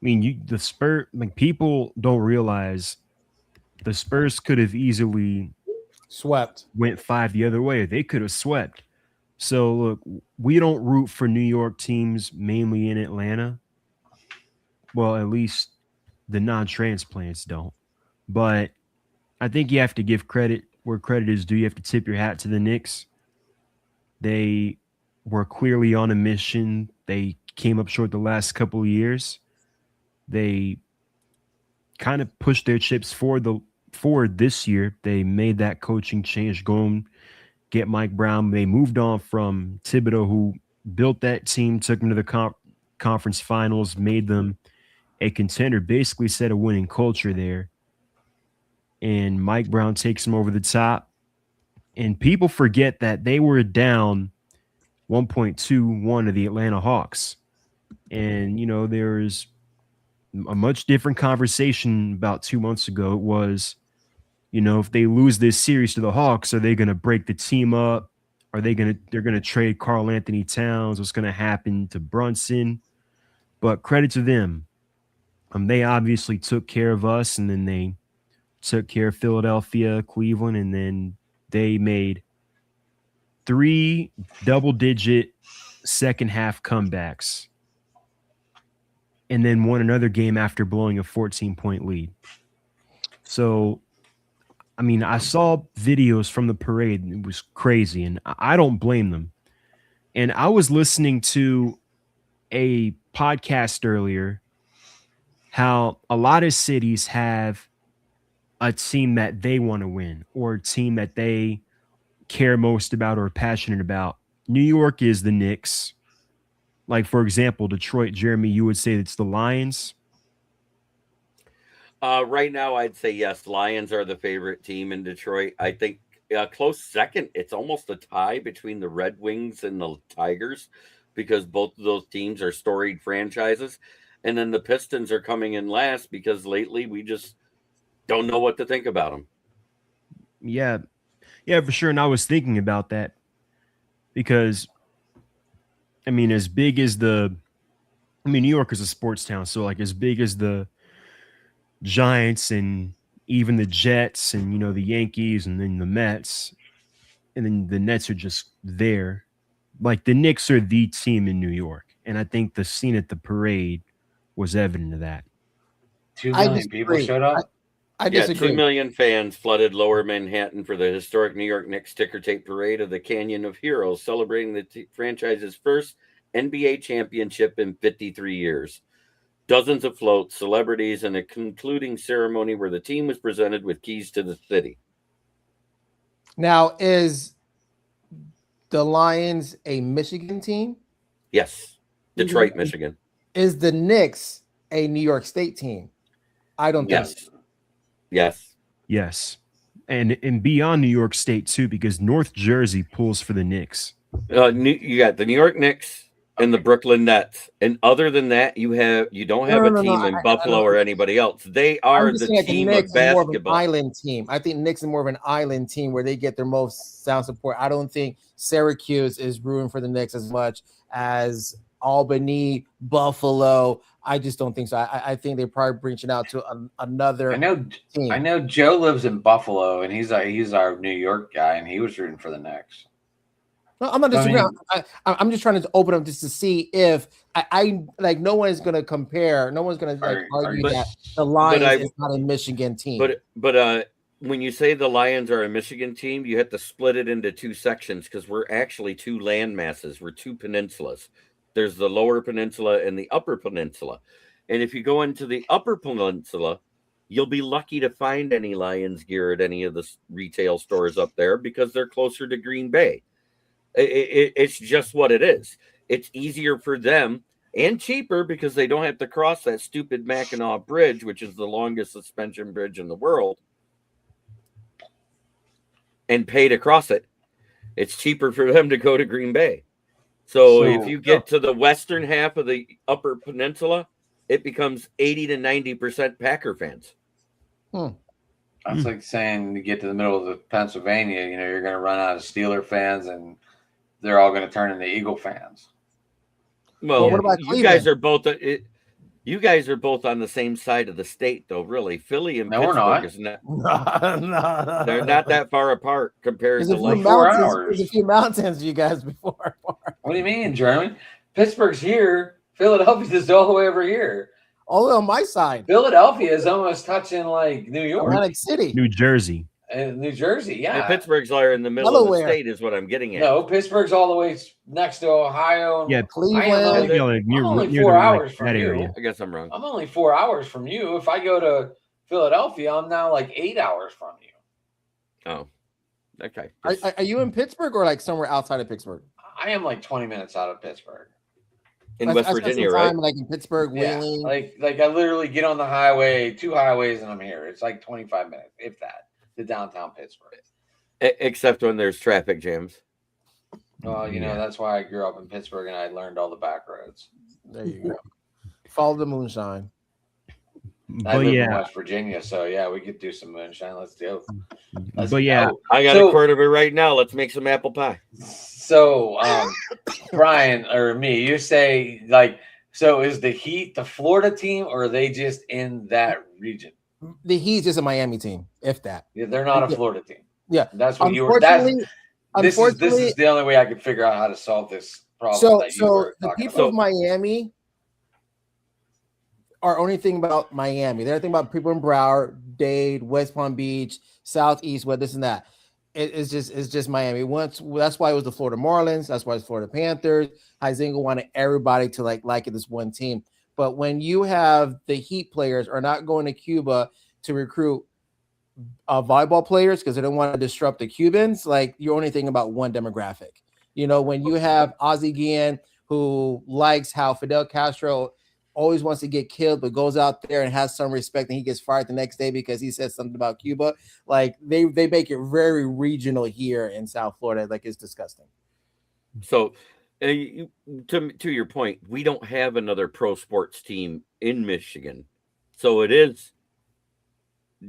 I mean, the Spurs, like people don't realize the Spurs could have easily went 5 the other way. They could have swept. So, look, we don't root for New York teams mainly in Atlanta. Well, at least the non-transplants don't. But I think you have to give credit where credit is due. You have to tip your hat to the Knicks. They were clearly on a mission. They came up short the last couple of years. They kind of pushed their chips forward this year. They made that coaching change, go and get Mike Brown. They moved on from Thibodeau, who built that team, took them to the conference finals, made them a contender, basically set a winning culture there. And Mike Brown takes them over the top. And people forget that they were down 1.21 to the Atlanta Hawks. And, you know, there's a much different conversation about 2 months ago. It was, you know, if they lose this series to the Hawks, are they going to break the team up? They're going to trade Karl Anthony Towns? What's going to happen to Brunson? But credit to them. They obviously took care of us, and then they took care of Philadelphia, Cleveland, and then they made 3 double-digit second-half comebacks and then won another game after blowing a 14-point lead. So I mean, I saw videos from the parade and it was crazy, and I don't blame them. And I was listening to a podcast earlier how a lot of cities have a team that they want to win or a team that they care most about or are passionate about. New York is the Knicks. Like, for example, Detroit, Jeremy, you would say it's the Lions. Right now, I'd say yes. Lions are the favorite team in Detroit. I think a close second. It's almost a tie between the Red Wings and the Tigers because both of those teams are storied franchises. And then the Pistons are coming in last because lately we just don't know what to think about them. Yeah, for sure. And I was thinking about that because, I mean, New York is a sports town. So, like, as big as the Giants and even the Jets and, you know, the Yankees and then the Mets and then the Nets are just there. Like, the Knicks are the team in New York. And I think the scene at the parade was evident of that. 2 million people showed up? I disagree. 2 million fans flooded lower Manhattan for the historic New York Knicks ticker tape parade of the Canyon of Heroes, celebrating the franchise's first NBA championship in 53 years. Dozens of floats, celebrities, and a concluding ceremony where the team was presented with keys to the city. Now, is the Lions a Michigan team? Yes. Detroit, Michigan. Is the Knicks a New York State team? I don't think so. Yes. And beyond New York State too, because North Jersey pulls for the Knicks. You got the New York Knicks and the Brooklyn Nets, and other than that, you don't have a team in Buffalo or anybody else. They are the team of basketball. More of an island team. I think Knicks is more of an island team where they get their most sound support. I don't think Syracuse is rooting for the Knicks as much as Albany, Buffalo. I just don't think so. I think they're probably reaching out to another team. I know Joe lives in Buffalo, and he's our New York guy, and he was rooting for the Knicks. No, I'm not disagreeing. I'm just trying to open up just to see if I like. No one is going to compare. No one's going to argue that the Lions is not a Michigan team. But when you say the Lions are a Michigan team, you have to split it into two sections because we're actually two land masses. We're two peninsulas. There's the lower peninsula and the upper peninsula. And if you go into the upper peninsula, you'll be lucky to find any Lions gear at any of the retail stores up there because they're closer to Green Bay. It's just what it is. It's easier for them and cheaper because they don't have to cross that stupid Mackinac Bridge, which is the longest suspension bridge in the world, and pay to cross it. It's cheaper for them to go to Green Bay. So if you get to the western half of the upper peninsula, it becomes 80 to 90% Packer fans. That's like saying you get to the middle of the Pennsylvania, you're going to run out of Steeler fans and they're all going to turn into Eagle fans. Well, what about you guys are both you guys are both on the same side of the state, though, really. Philly and Pittsburgh is not. No. They're not that far apart compared to like 4 hours. There's a few mountains you guys before. What do you mean, Jeremy? Pittsburgh's here. Philadelphia's all the way over here. All the way on my side. Philadelphia is almost touching like New York. Atlantic City. New Jersey. And New Jersey, yeah. And Pittsburgh's are in the middle of the state is what I'm getting at. No, Pittsburgh's all the way next to Ohio. Yeah, Cleveland. I'm only 4 hours from you. Area. I guess I'm wrong. I'm only 4 hours from you. If I go to Philadelphia, I'm now like 8 hours from you. Oh, okay. Are you in Pittsburgh or like somewhere outside of Pittsburgh? I am like 20 minutes out of Pittsburgh. In West Virginia, right? Like in Pittsburgh, Wheeling. Like I literally get on the highway, 2 highways, and I'm here. It's like 25 minutes, if that, to downtown Pittsburgh. Except when there's traffic jams. Well, that's why I grew up in Pittsburgh and I learned all the back roads. There you go. Follow the moonshine. I live in West Virginia, so yeah, we could do some moonshine. Let's do it. I got a quart of it right now. Let's make some apple pie. So, Brian or me, you say so is the Heat the Florida team or are they just in that region? The Heat's just a Miami team, if that. Yeah, they're not a Florida team. Yeah, that's what you were. This is the only way I could figure out how to solve this problem. So the people of Miami are only thinking about Miami. They're thinking about people in Broward, Dade, West Palm Beach, Southeast, what this and that. It's just Miami. That's why it was the Florida Marlins. That's why it's Florida Panthers. Huizenga wanted everybody to like this one team. But when you have the Heat players are not going to Cuba to recruit volleyball players because they don't want to disrupt the Cubans, like you're only thinking about one demographic. You know, when you have Ozzie Guillen, who likes how Fidel Castro always wants to get killed, but goes out there and has some respect, and he gets fired the next day because he said something about Cuba. Like they make it very regional here in South Florida. Like it's disgusting. So to your point, we don't have another pro sports team in Michigan. So it is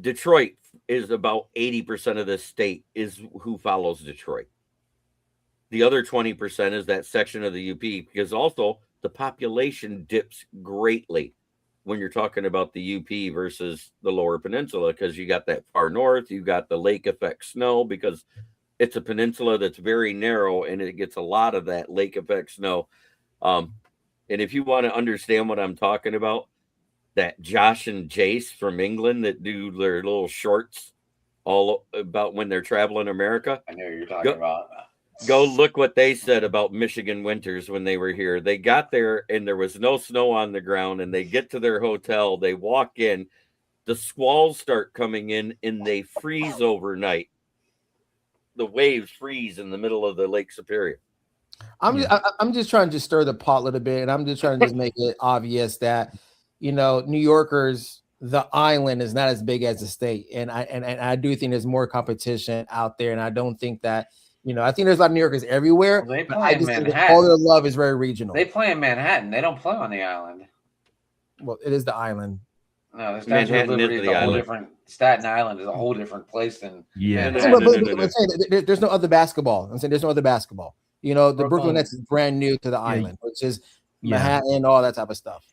Detroit is about 80% of the state is who follows Detroit. The other 20% is that section of the UP, because also the population dips greatly when you're talking about the UP versus the lower peninsula, because you got that far north, you got the lake effect snow, because it's a peninsula that's very narrow and it gets a lot of that lake effect snow. And if you want to understand what I'm talking about, that Josh and Jace from England that do their little shorts all about when they're traveling America. I know what you're talking about. Go look what they said about Michigan winters when they were here. They got there and there was no snow on the ground, and they get to their hotel, they walk in, the squalls start coming in and they freeze overnight. The waves freeze in the middle of the Lake Superior. I'm just trying to stir the pot a little bit, and I'm just trying to just make it obvious that, you know, New Yorkers, the island is not as big as the state. And I do think there's more competition out there. And I don't think that, you know, I think there's a lot of New Yorkers everywhere. Well, they but play I in just think that Manhattan. all their love is very regional. They play in Manhattan. They don't play on the island. Well, it is the island. No, the Statue of Liberty is a whole different. Staten Island is a whole different place than. Yeah. But I'm saying there's no other basketball. I'm saying there's no other basketball. You know, the Brooklyn Nets is brand new to the island, which is Manhattan, all that type of stuff.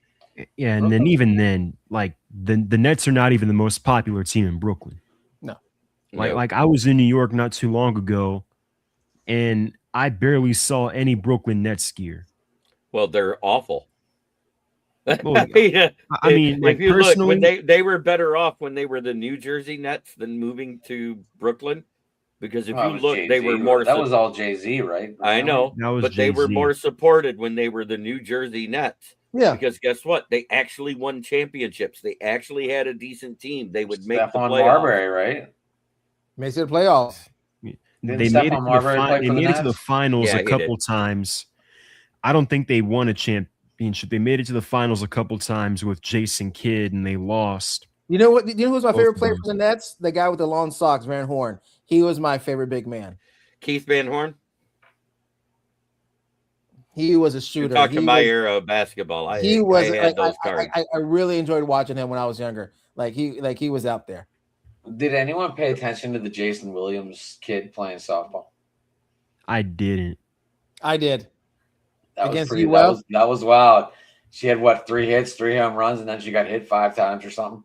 Yeah, and then even then, like the Nets are not even the most popular team in Brooklyn. No. Like I was in New York not too long ago, and I barely saw any Brooklyn Nets gear. Well, they're awful. Well, yeah. I mean, like if you personally, look, when they were better off when they were the New Jersey Nets than moving to Brooklyn, because if you look, Jay-Z. they were more. That was all Jay-Z, right? I know, but Jay-Z. They were more supported when they were the New Jersey Nets. Yeah, because guess what? They actually won championships. They actually had a decent team. They would make Stephon the playoffs. Marbury, right? Makes it the playoffs. They made it to the finals a couple times. I don't think they won a championship. They made it to the finals a couple times with Jason Kidd, and they lost. You know what? You know who's my favorite player for the Nets? The guy with the long socks, Van Horn. He was my favorite big man. Keith Van Horn. He was a shooter. You're talking my era of basketball. I really enjoyed watching him when I was younger. Like he was out there. Did anyone pay attention to the Jason Williams kid playing softball? I didn't. I did. That was wild. She had 3 hits, 3 home runs, and then she got hit 5 times or something.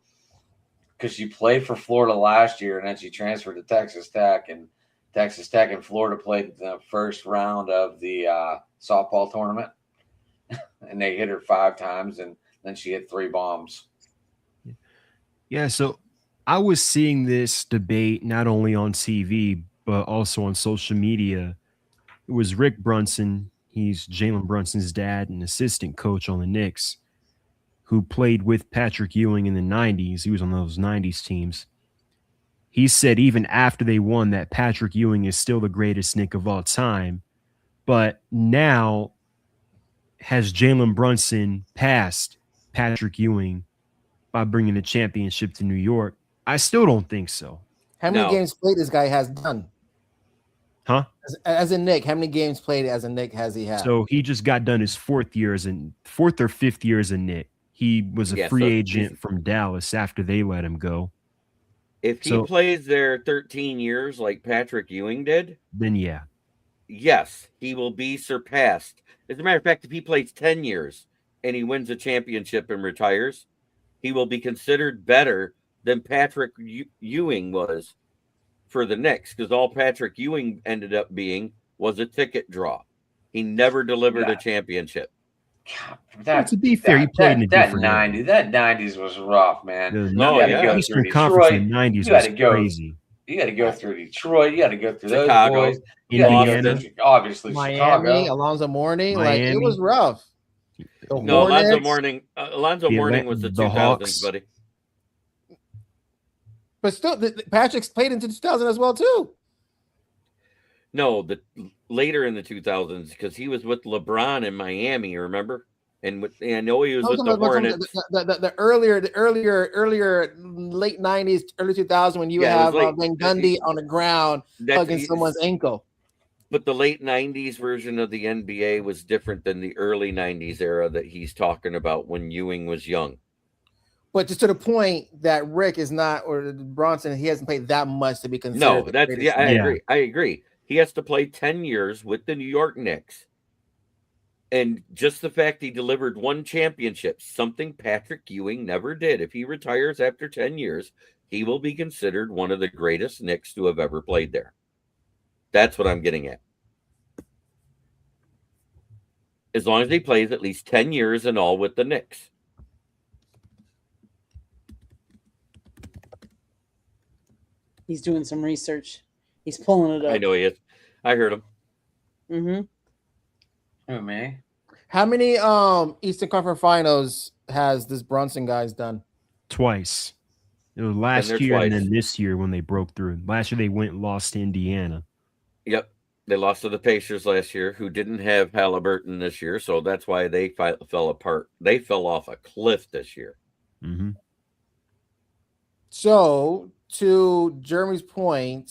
Because she played for Florida last year, and then she transferred to Texas Tech, and Texas Tech and Florida played the first round of the softball tournament, and they hit her 5 times, and then she hit 3 bombs. Yeah, so I was seeing this debate not only on TV but also on social media. It was Rick Brunson. He's Jalen Brunson's dad and assistant coach on the Knicks, who played with Patrick Ewing in the 90s. He was on those 90s teams. He said even after they won that Patrick Ewing is still the greatest Knick of all time. But now has Jalen Brunson passed Patrick Ewing by bringing the championship to New York? I still don't think so. How many games played this guy has done? Huh? As a Knick, how many games played as a Knick has he had? So he just got done his 4th or 5th year as a Knick. He was a free agent from Dallas after they let him go. If he plays there 13 years like Patrick Ewing did, then yes, he will be surpassed. As a matter of fact, if he plays 10 years and he wins a championship and retires, he will be considered better than Patrick Ewing was for the Knicks, because all Patrick Ewing ended up being was a ticket draw. He never delivered a championship. God, to be fair, he played in a different era. That 90s was rough, man. Eastern Conference in the 90s was crazy. You got to go through Detroit. You got to go through Chicago, those boys. Indiana, obviously Miami, Chicago. Alonzo Mourning. Miami. Like, it was rough. No, Alonzo Mourning was the 2000s, Hawks. buddy. But still, Patrick's played into 2000 as well, too. No, later in the 2000s, because he was with LeBron in Miami, you remember? And I know he was with the Hornets. The earlier late 90s, early 2000s, when you have Van Gundy on the ground hugging someone's ankle. But the late 90s version of the NBA was different than the early 90s era that he's talking about when Ewing was young. But just to the point that Rick is not, or Bronson, he hasn't played that much to be considered. No, I agree. He has to play 10 years with the New York Knicks. And just the fact he delivered one championship, something Patrick Ewing never did. If he retires after 10 years, he will be considered one of the greatest Knicks to have ever played there. That's what I'm getting at. As long as he plays at least 10 years in all with the Knicks. He's doing some research. He's pulling it up. I know he is. I heard him. Mm-hmm. Who, me? How many Eastern Conference Finals has this Brunson guy's done? Twice. It was last year and then this year when they broke through. Last year they went and lost to Indiana. Yep. They lost to the Pacers last year, who didn't have Halliburton this year, so that's why they fell apart. They fell off a cliff this year. Mm-hmm. So, to Jeremy's point,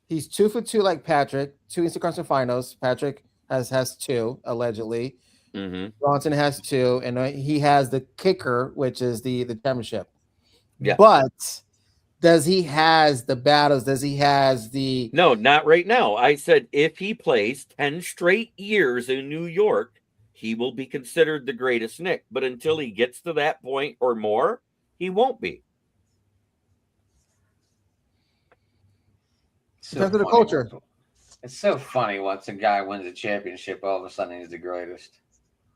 he's 2 for 2 like Patrick, 2 Eastern Conference Finals. Patrick has 2, allegedly. Mm-hmm. Bronson has 2, and he has the kicker, which is the championship. Yeah. But does he has the battles? Does he has the... No, not right now. I said if he plays 10 straight years in New York, he will be considered the greatest Knick. But until he gets to that point or more, he won't be. Depends on the culture. It's so funny once a guy wins a championship, all of a sudden he's the greatest.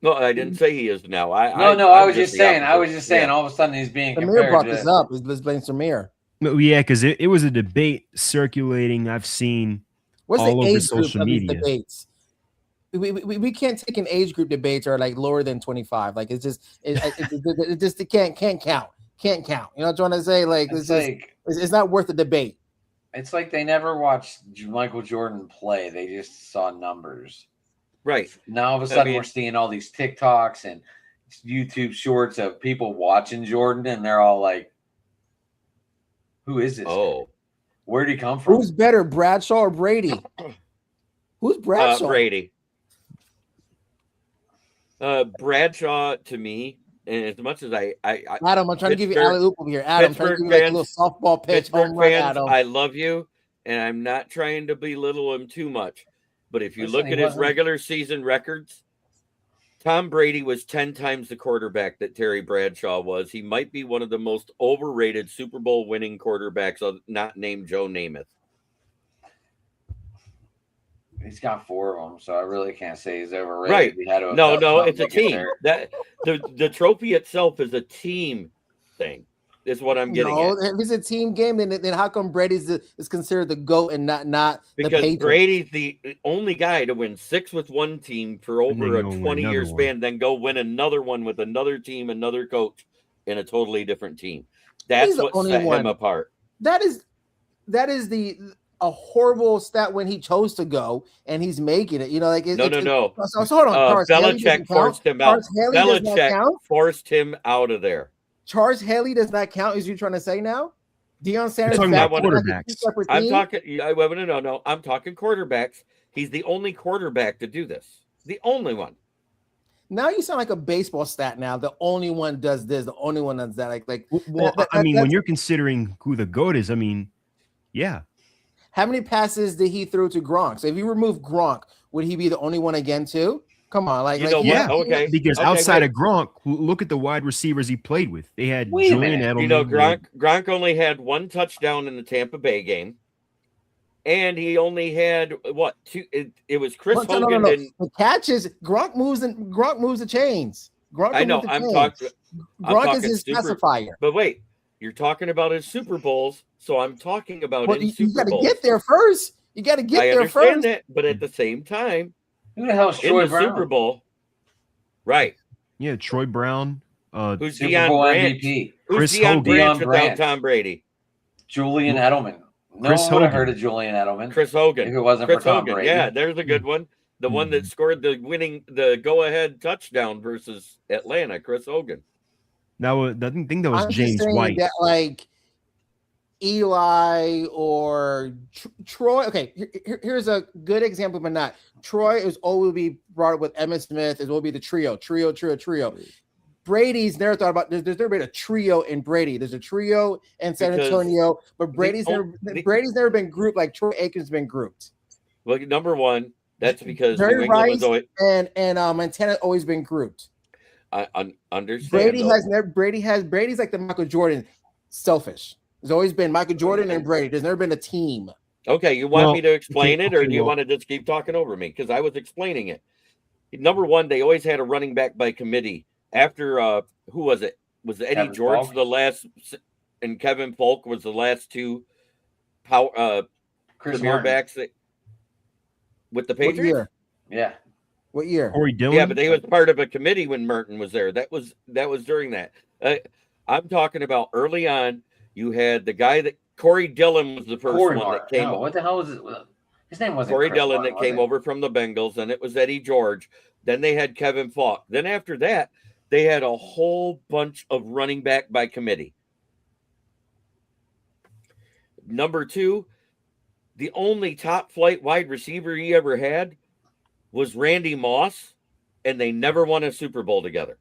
No, I didn't say he is now. I was just saying. All of a sudden he's being compared Samir brought this up. Let's blame Samir. Yeah, because it was a debate circulating. I've seen all over social media. Debates? We can't take an age group debates or like lower than 25. Like it can't count. Can't count. You know what I'm trying to say? Like it's not worth the debate. It's like they never watched Michael Jordan play. They just saw numbers. Right. Now all of a sudden we're seeing all these TikToks and YouTube shorts of people watching Jordan, and they're all like, who is this? Oh. Where'd he come from? Who's better, Bradshaw or Brady? Who's Bradshaw? Brady. Bradshaw, to me, and as much as Adam, I'm trying to give you alley-oop over here. Adam, I'm trying to give you like a little softball pitch. Pittsburgh fans, I love you, and I'm not trying to belittle him too much. But if you look at his regular season records, Tom Brady was 10 times the quarterback that Terry Bradshaw was. He might be one of the most overrated Super Bowl winning quarterbacks, not named Joe Namath. He's got 4 of them, so I really can't say he's overrated. Right. No, it's a team. That the trophy itself is a team thing. Is what I'm getting at. If it's a team game, then how come Brady's is considered the GOAT and not because the Patriots? Brady's the only guy to win 6 with one team for over a 20-year span, then go win another one with another team, another coach, in a totally different team. That's what set him apart. That is a horrible stat when he chose to go and he's making it. You know, like no. So hold on. Belichick forced him out. Belichick forced him out of there. Charles Haley does not count, as you're trying to say now? Deion Sanders talking about quarterbacks. I'm talking. No. I'm talking quarterbacks. He's the only quarterback to do this. The only one. Now you sound like a baseball stat. Now the only one does this. The only one does that. When you're considering who the GOAT is, yeah. How many passes did he throw to Gronk? So if you remove Gronk, would he be the only one again too? Come on, okay. Because outside of Gronk, look at the wide receivers he played with. They had Julian Edelman. Gronk only had 1 touchdown in the Tampa Bay game, and he only had what two? It was Chris No, Hogan. no. And The catch is Gronk moves the chains. Gronk I know. moves the I'm chains. talking. Gronk is his pacifier. But wait, you're talking about his Super Bowls, so I'm talking about Well, in you Super got to Bowls. get there first. You got to get I there understand first. that, but at the same time, Who the hell's in Troy the Brown? Super Bowl, right? Yeah, Troy Brown. Who's Super Deion Bowl Branch? MVP. Who's Chris Deion Hogan. Branch Deion without Branch. Tom Brady? Julian Edelman. No Chris one would have Hogan. heard of Julian Edelman Chris Hogan. if it wasn't Chris for Tom Hogan. Brady. Yeah, there's a good one. The one that scored the go-ahead touchdown versus Atlanta. Chris Hogan. I think that was I'm just James saying White. that like Eli or Troy. Okay, here's a good example, but not Troy is always be brought up with Emmitt Smith. Is will be the trio. Brady's never thought about. There's never been a trio in Brady. There's a trio in San Because Antonio, but Brady's never been grouped like Troy Aikman's been grouped. Well, number one, that's because Jerry New England was Rice always. and Montana always been grouped. I understand. Brady's like the Michael Jordan, selfish. There's always been Michael Jordan and Brady. There's never been a team. Okay, you want me to explain it, or do you want to just keep talking over me? Because I was explaining it. Number one, they always had a running back by committee. After who was it? Was Eddie Kevin George Falk. the last, and Kevin Falk was the last two power Chris premier Martin. backs with the What Patriots? year? Yeah. What year? Corey Dillon. Yeah, but they was part of a committee when Merton was there. That was during that. I'm talking about early on. You had the guy that Corey Dillon was the first Corey one Martin. that came. No, what the hell was it? His name wasn't Corey Chris Dillon Martin, that came over from the Bengals, and it was Eddie George. Then they had Kevin Falk. Then after that, they had a whole bunch of running back by committee. Number two, the only top flight wide receiver he ever had was Randy Moss, and they never won a Super Bowl together.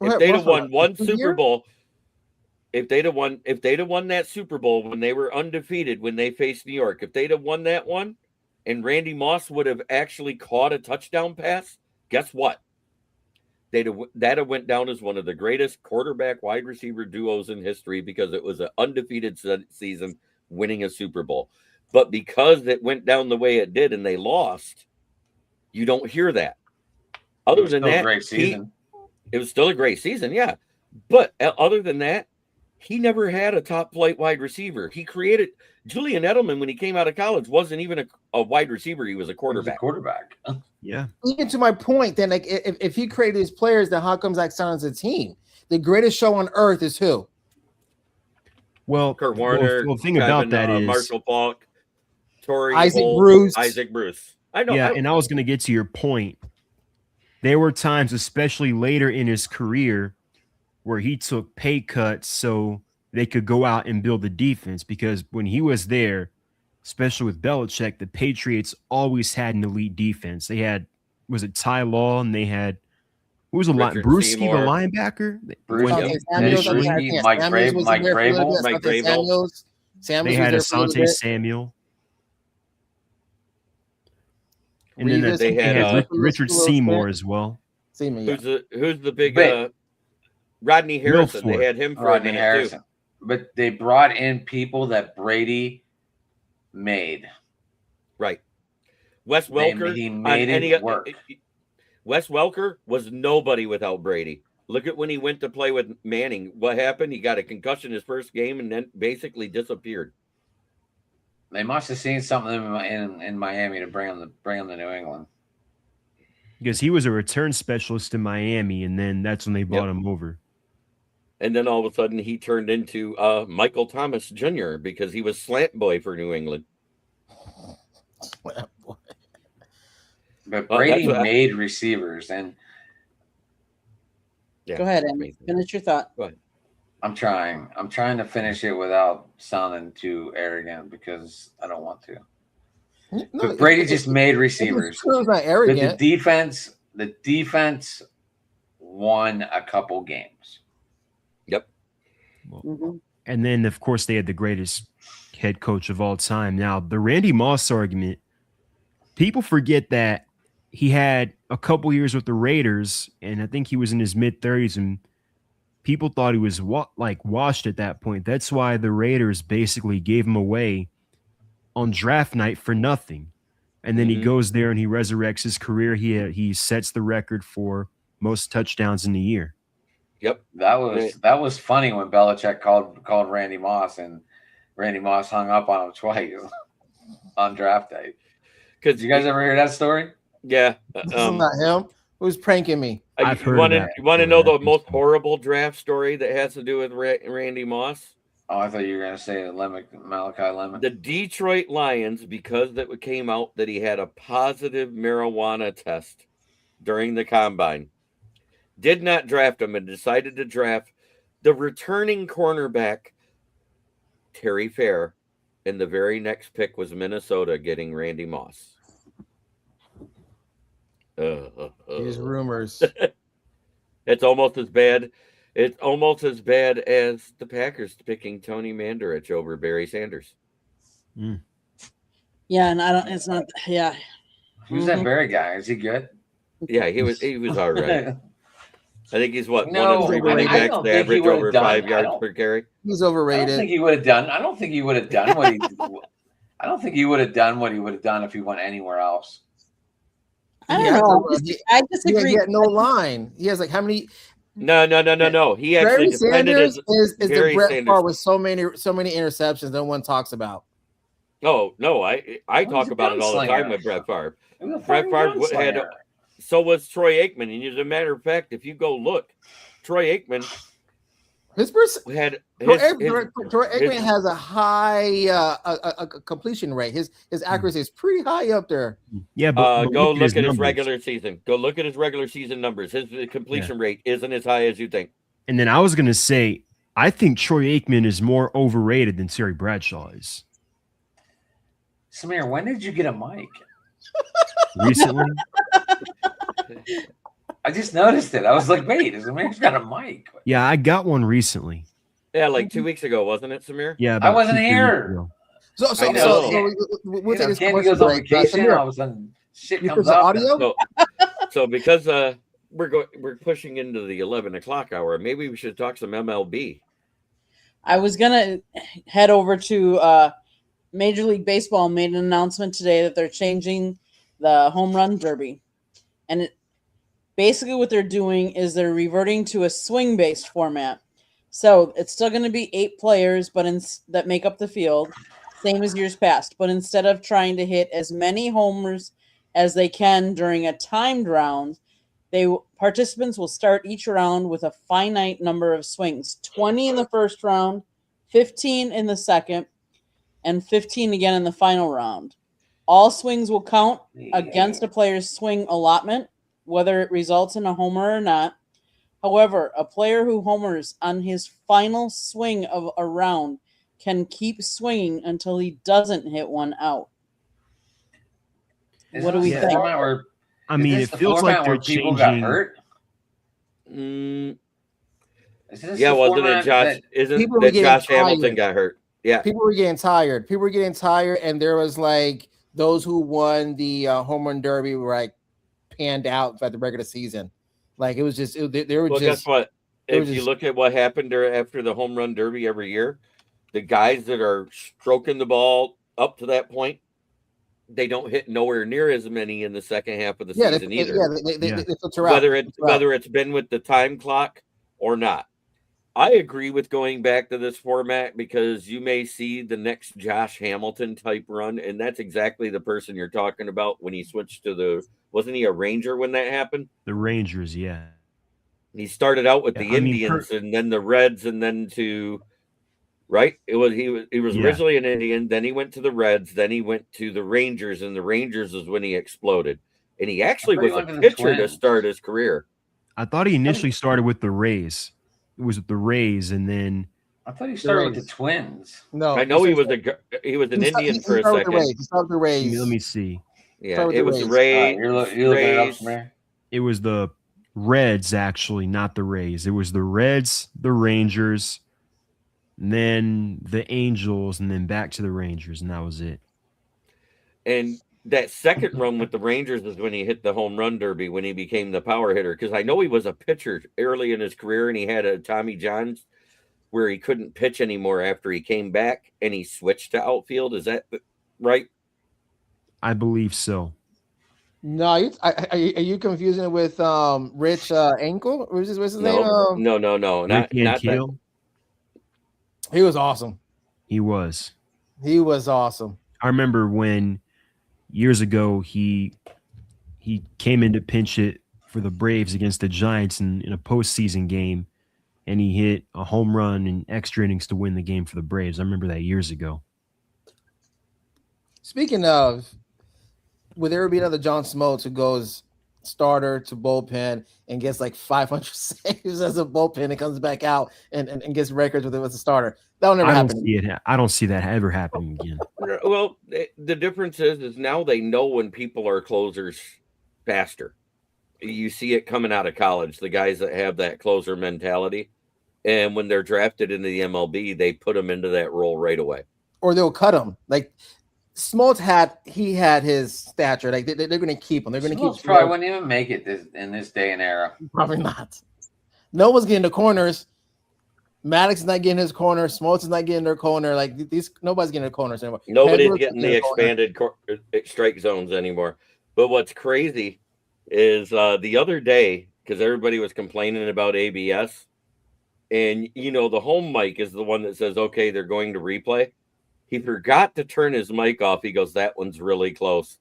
If they'd have won one Super Bowl, if they'd have won that Super Bowl when they were undefeated when they faced New York, if they'd have won that one, and Randy Moss would have actually caught a touchdown pass, guess what? That have went down as one of the greatest quarterback wide receiver duos in history because it was an undefeated season winning a Super Bowl. But because it went down the way it did and they lost, you don't hear that. Other than that, great season. It was still a great season, yeah. But other than that, he never had a top flight wide receiver. He created Julian Edelman when he came out of college wasn't even a wide receiver. He was a quarterback. Yeah. Even to my point, then, like, if he created these players, then how comes that sounds a team? The greatest show on earth is who? Well, Kurt Warner. the thing about that is Marshall Falk, Torrey Isaac Holt, Bruce. Isaac Bruce. I know. Yeah, and I was going to get to your point. There were times, especially later in his career, where he took pay cuts so they could go out and build the defense. Because when he was there, especially with Belichick, the Patriots always had an elite defense. They had, was it Ty Law, and they had, who was a lot? Bruce the linebacker. Bruce, Mike Grable. They had Asante Samuel. And then they had Richard Seymour as well. Who's the big Rodney Harrison? They had him for Rodney a minute Harrison. too. But they brought in people that Brady made. Right. Wes Welker. He made it work. Wes Welker was nobody without Brady. Look at when he went to play with Manning. What happened? He got a concussion his first game and then basically disappeared. They must have seen something in Miami to bring him to New England. Because he was a return specialist in Miami, and then that's when they brought him over. And then all of a sudden he turned into Michael Thomas Jr. because he was slant boy for New England. But Brady made receivers, and go ahead, Emmy. Finish your thought. Go ahead. I'm trying to finish it without sounding too arrogant because I don't want to. No, but Brady just made receivers. It was not arrogant. But the defense won a couple games. Yep. And then, of course, they had the greatest head coach of all time. Now, the Randy Moss argument, people forget that he had a couple years with the Raiders, and I think he was in his mid-30s, and people thought he was washed at that point. That's why the Raiders basically gave him away on draft night for nothing. And then he goes there and he resurrects his career. He sets the record for most touchdowns in a year. Yep. That was funny when Belichick called Randy Moss, and Randy Moss hung up on him twice on draft day. Did you guys ever hear that story? Yeah. This is not him. Who's pranking me? I've heard You want to know the most horrible draft story that has to do with Randy Moss? Oh, I thought you were going to say Malachi Lemon. The Detroit Lions, because it came out that he had a positive marijuana test during the combine, did not draft him and decided to draft the returning cornerback, Terry Fair, and the very next pick was Minnesota getting Randy Moss. These rumors. It's almost as bad. It's almost as bad as the Packers picking Tony Mandarich over Barry Sanders. Yeah, and it's not. Yeah. Who's that Barry guy? Is he good? Yeah, he was all right. I think he's one of 3 I running backs don't to think he average would've over done- 5 I yards don't- per carry. He's I overrated. don't think he would have done what he. I don't think he would have done what he would have done if he went anywhere else. I Yeah, don't know. but I He disagree. had no line. He has like how many? No. He actually Barry defended Sanders his is the Barry Brett Sanders. Favre with so many interceptions no one talks about. No, I Well, talk he's a about it all the time gunslinger. with Brett Favre. He was a Brett fucking Favre had. gunslinger. So was Troy Aikman. And as a matter of fact, if you go look, Troy Aikman His person. had Troy Aikman has a high a completion rate. His accuracy is pretty high up there. Yeah, but go look at his numbers. regular season. Go look at his regular season numbers. His completion rate isn't as high as you think. And then I was going to say, I think Troy Aikman is more overrated than Terry Bradshaw is. Samir, when did you get a mic? Recently, I just noticed it. I was like, wait, Samir's got a mic. yeah, I got one recently. Yeah, like 2 weeks ago, wasn't it, Samir? Yeah, I wasn't 2-3 here. weeks ago. So I know. we'll take this Candy question goes on break. vacation. Samir, All of a sudden, shit you comes put the up. audio? So because we're pushing into the 11 o'clock hour, maybe we should talk some MLB. I was gonna head over to Major League Baseball. Made an announcement today that they're changing the home run derby, and basically what they're doing is they're reverting to a swing-based format. So it's still going to be 8 players, but that make up the field, same as years past. But instead of trying to hit as many homers as they can during a timed round, participants will start each round with a finite number of swings: 20 in the first round, 15 in the second, and 15 again in the final round. All swings will count against a player's swing allotment, whether it results in a homer or not. However, a player who homers on his final swing of a round can keep swinging until he doesn't hit one out. What do we think? I mean, it feels like they're people got changing. hurt. Yeah, wasn't it Josh? Isn't people that were Josh getting Hamilton tired. got hurt? Yeah. People were getting tired. And there was like those who won the home run derby were like panned out at the regular season. Like it was just they were Well, just. guess what? it was If you just- look at what happened after the home run derby every year, the guys that are stroking the ball up to that point, they don't hit nowhere near as many in the second half of the season either. They filter out. Whether it's been with the time clock or not. I agree with going back to this format because you may see the next Josh Hamilton type run, and that's exactly the person you're talking about when he switched to wasn't he a Ranger when that happened? The Rangers, yeah. He started out with Yeah, the I mean, Indians and then the Reds and then to right. He was Yeah. originally an Indian, then he went to the Reds, then he went to the Rangers, and the Rangers is when he exploded. And he actually I thought he was a went to the pitcher to Twins. start his career. I thought he initially started with the Rays. It was with the Rays, and then I thought he started with the Twins. No, I know he was an Indian for a second. He started with the Rays. let me see. Yeah, Start with it the was the Rays. Rays. You're looking it up, Rays. Samir? It was the Reds, actually, not the Rays. It was the Reds, the Rangers, and then the Angels, and then back to the Rangers, and that was it. And that second run with the Rangers is when he hit the home run derby, when he became the power hitter. Because I know he was a pitcher early in his career, and he had a Tommy John's where he couldn't pitch anymore after he came back, and he switched to outfield. Is that right? I believe so. No, are you confusing it with Rich Ankle? What's his name? No. Not that. Keel. He was awesome. He was. He was awesome. I remember when years ago he came in to pinch it for the Braves against the Giants in a postseason game, and he hit a home run in extra innings to win the game for the Braves. I remember that years ago. Speaking of, would there be another John Smoltz who goes starter to bullpen and gets like 500 saves as a bullpen and comes back out and gets records with it as a starter? That'll never happen. I don't see that ever happening again. Well, the difference is now they know when people are closers faster. You see it coming out of college, the guys that have that closer mentality. And when they're drafted into the MLB, they put them into that role right away. Or they'll cut him. Like Smoltz had his stature. Like they're going to keep him. They're going to keep. Probably wouldn't even make it in this day and era. Probably not. No one's getting the corners. Maddox is not getting his corner. Smoltz is not getting their corner. Like nobody's getting their corners anymore. Nobody's getting the expanded strike zones anymore. But what's crazy is the other day, because everybody was complaining about ABS, and the home mic is the one that says, okay, they're going to replay. He forgot to turn his mic off. He goes, that one's really close.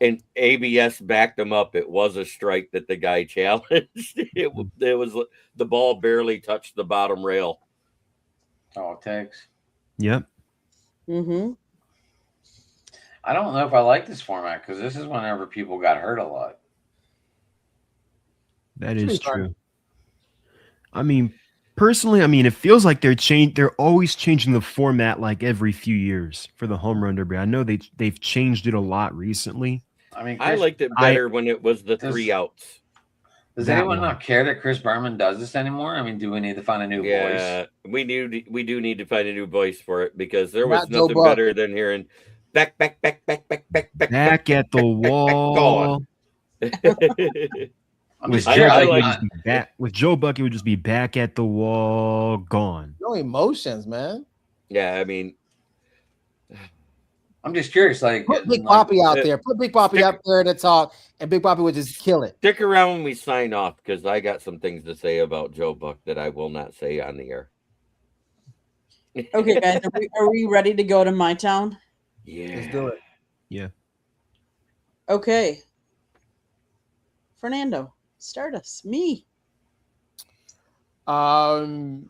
And ABS backed him up. It was a strike that the guy challenged. It was the ball barely touched the bottom rail. All it takes. Yep. Mm-hmm. I don't know if I like this format because this is whenever people got hurt a lot. That is true. I mean, personally, it feels like they're always changing the format like every few years for the home run derby. I know they've changed it a lot recently. I mean, I liked it better when it was the 3 outs. Does anyone not care that Chris Berman does this anymore? I mean, do we need to find a new voice? Yeah, we do need to find a new voice for it because there was nothing better than hearing back at the wall. With Joe Buck, it would just be back at the wall, gone. No emotions, man. Yeah, I mean, I'm just curious. Like, put Big Papi out there. Put Big Papi up there to talk, and Big Papi would just kill it. Stick around when we sign off because I got some things to say about Joe Buck that I will not say on the air. Okay, guys, are we ready to go to my town? Yeah, let's do it. Yeah. Okay, Fernando. Start us. Me. Recap.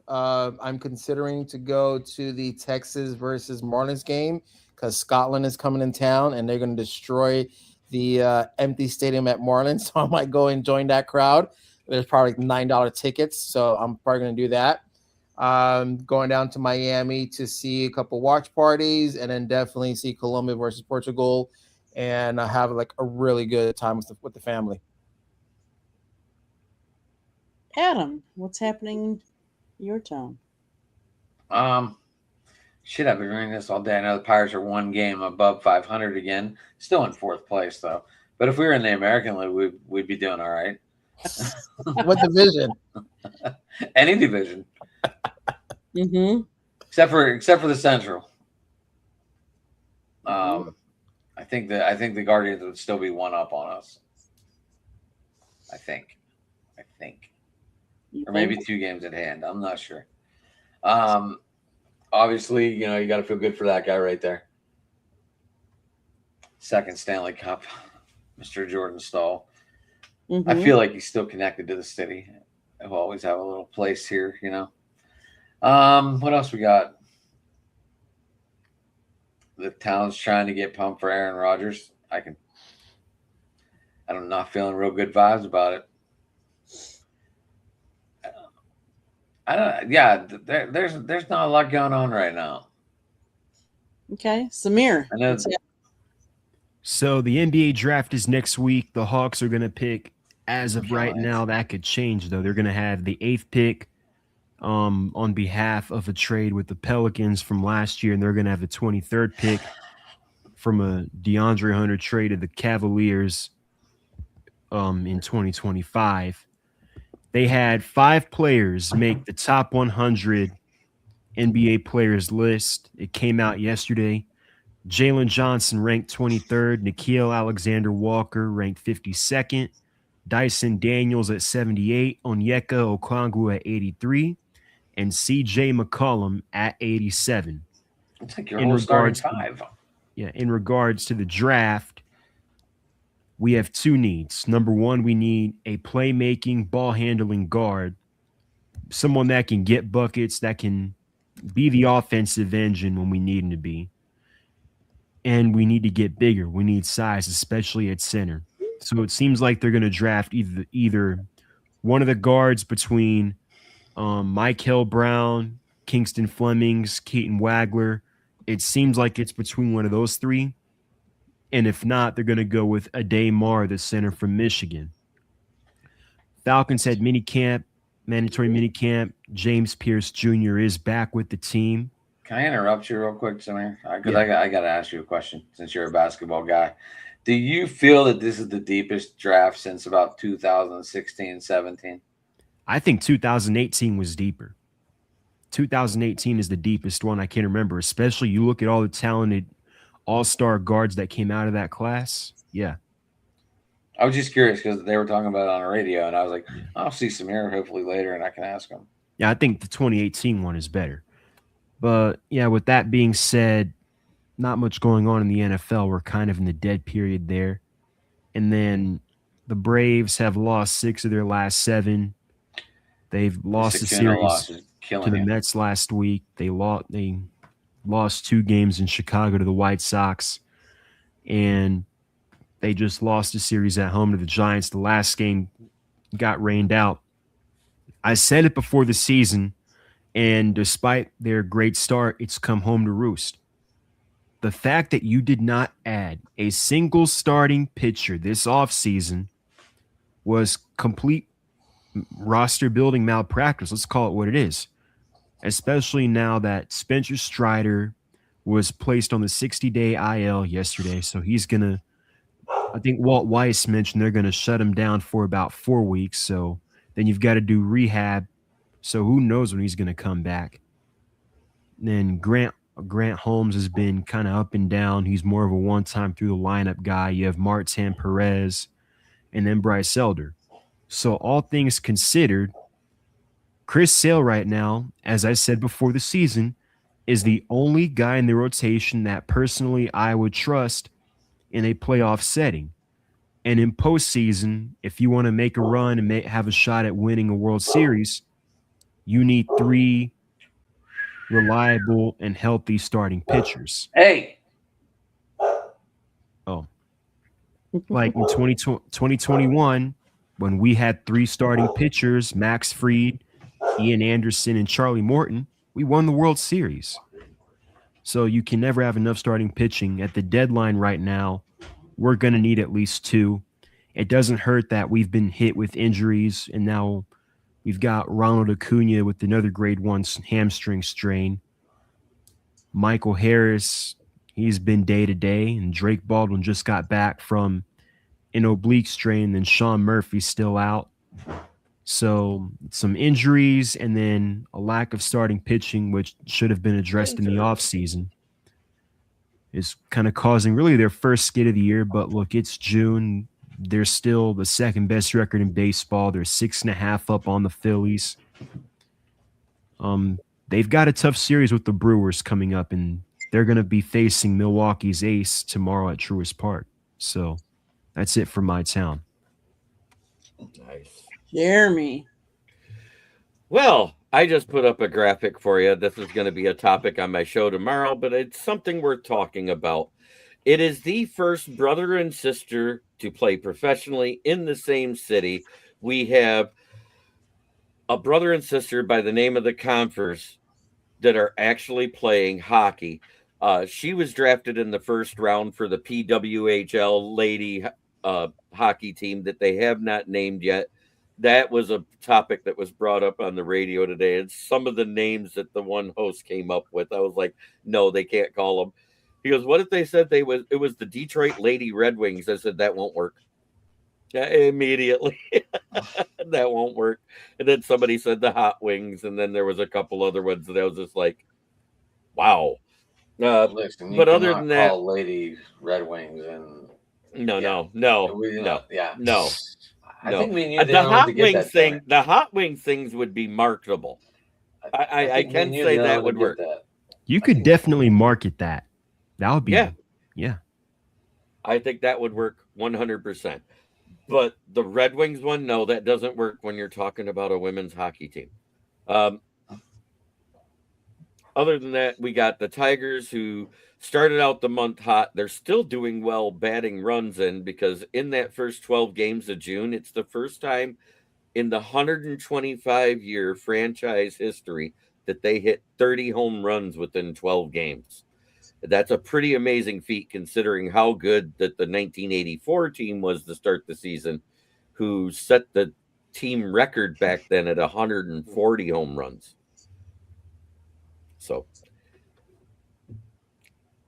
I'm considering to go to the Texas versus Marlins game because Scotland is coming in town and they're going to destroy the empty stadium at Marlins. So I might go and join that crowd. There's probably like $9 tickets, so I'm probably going to do that. Going down to Miami to see a couple watch parties and then definitely see Colombia versus Portugal. And I have like a really good time with the family. Adam, what's happening in your town? Shit, I've been reading this all day. I know the Pirates are one game above 500 again. Still in 4th place though. But if we were in the American League, we'd be doing all right. What division? Any division. Mm-hmm. Except for the Central. I think the Guardians would still be one up on us. I think. Or maybe 2 games at hand. I'm not sure. Obviously, you got to feel good for that guy right there. 2nd Stanley Cup, Mr. Jordan Staal. Mm-hmm. I feel like he's still connected to the city. He'll always have a little place here, What else we got? The town's trying to get pumped for Aaron Rodgers. I'm not feeling real good vibes about it. There's not a lot going on right now. Okay, Samir. So the NBA draft is next week. The Hawks are going to pick. As of right now, that could change though. They're going to have the 8th pick on behalf of a trade with the Pelicans from last year, and they're going to have the 23rd pick from a DeAndre Hunter trade to the Cavaliers in 2025. They had 5 players make the top 100 NBA players list. It came out yesterday. Jalen Johnson ranked 23rd. Nickeil Alexander-Walker ranked 52nd. Dyson Daniels at 78. Onyeka Okongwu at 83. And CJ McCollum at 87. It's like your whole starting five. In regards to the draft, we have two needs. Number one, we need a playmaking, ball-handling guard. Someone that can get buckets, that can be the offensive engine when we need him to be. And we need to get bigger. We need size, especially at center. So it seems like they're going to draft either one of the guards between Michael Brown, Kingston Flemings, Keaton Wagler. It seems like it's between one of those three. And if not, they're going to go with Ade Mar, the center from Michigan. Falcons had mandatory minicamp. James Pierce Jr. is back with the team. Can I interrupt you real quick, Samir? Because I got to ask you a question since you're a basketball guy. Do you feel that this is the deepest draft since about 2016-17? I think 2018 was deeper. 2018 is the deepest one I can remember, especially you look at all the talented all-star guards that came out of that class. Yeah. I was just curious because they were talking about it on the radio, and I was like, I'll see Samir hopefully later, and I can ask him. Yeah, I think the 2018 one is better. But, yeah, with that being said, not much going on in the NFL. We're kind of in the dead period there. And then the Braves have lost 6 of their last 7. They've lost the series to the Mets last week. They lost 2 games in Chicago to the White Sox. And they just lost a series at home to the Giants. The last game got rained out. I said it before the season, and despite their great start, it's come home to roost. The fact that you did not add a single starting pitcher this offseason was complete roster building malpractice. Let's call it what it is. Especially now that Spencer Strider was placed on the 60-day IL yesterday. So he's going to, I think Walt Weiss mentioned they're going to shut him down for about 4 weeks. So then you've got to do rehab. So who knows when he's going to come back. And then Grant Holmes has been kind of up and down. He's more of a one-time through the lineup guy. You have Martin Perez and then Bryce Elder. So all things considered, Chris Sale right now, as I said before the season, is the only guy in the rotation that personally I would trust in a playoff setting. And in postseason, if you want to make a run and have a shot at winning a World Series, you need 3 reliable and healthy starting pitchers. Hey. Oh. Like in 2021, when we had 3 starting pitchers, Max Fried, Ian Anderson, and Charlie Morton, we won the World Series. So you can never have enough starting pitching. At the deadline right now, we're going to need at least 2. It doesn't hurt that we've been hit with injuries, and now we've got Ronald Acuna with another grade 1 hamstring strain. Michael Harris, he's been day-to-day, and Drake Baldwin just got back from an oblique strain, and Sean Murphy's still out. So some injuries and then a lack of starting pitching, which should have been addressed in the offseason, is kind of causing really their first skid of the year. But look, it's June. They're still the second best record in baseball. They're 6.5 up on the Phillies. They've got a tough series with the Brewers coming up, and they're going to be facing Milwaukee's ace tomorrow at Truist Park. So that's it for my town. Nice. Jeremy. Well, I just put up a graphic for you. This is going to be a topic on my show tomorrow, but it's something worth talking about. It is the first brother and sister to play professionally in the same city. We have a brother and sister by the name of the Converse that are actually playing hockey. She was drafted in the first round for the PWHL lady hockey team that they have not named yet. That was a topic that was brought up on the radio today. And some of the names that the one host came up with, I was like, no, they can't call them. He goes, what if they said it was the Detroit Lady Red Wings? I said, that won't work. Immediately. That won't work. And then somebody said the hot wings, and then there was a couple other ones that I was just like, wow. Listen, but other than that, call Lady Red Wings and no. I think we knew the hot wings thing. The hot wings things would be marketable. I can say that would work. You could definitely market that. That would be yeah. I think that would work 100%. But the Red Wings one, no, that doesn't work when you're talking about a women's hockey team. Other than that, we got the Tigers, who started out the month hot. They're still doing well batting runs in, because in that first 12 games of June, it's the first time in the 125-year franchise history that they hit 30 home runs within 12 games. That's a pretty amazing feat, considering how good that the 1984 team was to start the season, who set the team record back then at 140 home runs. So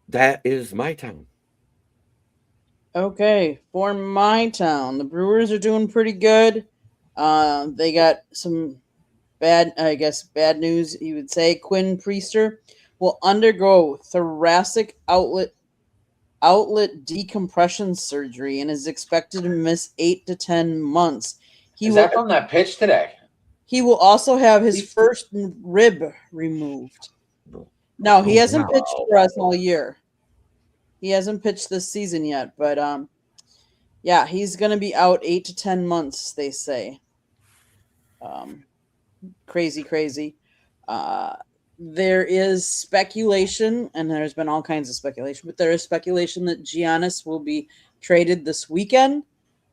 that is my town. Okay, for my town, the Brewers are doing pretty good. They got some bad news, you would say. Quinn Priester will undergo thoracic outlet decompression surgery and is expected to miss 8 to 10 months. Is that from that pitch today? He will also have his first rib removed. No, he hasn't pitched for us all year. He hasn't pitched this season yet, but yeah, he's going to be out 8 to 10 months, they say. Crazy. There is speculation, and there's been all kinds of speculation, but there is speculation that Giannis will be traded this weekend.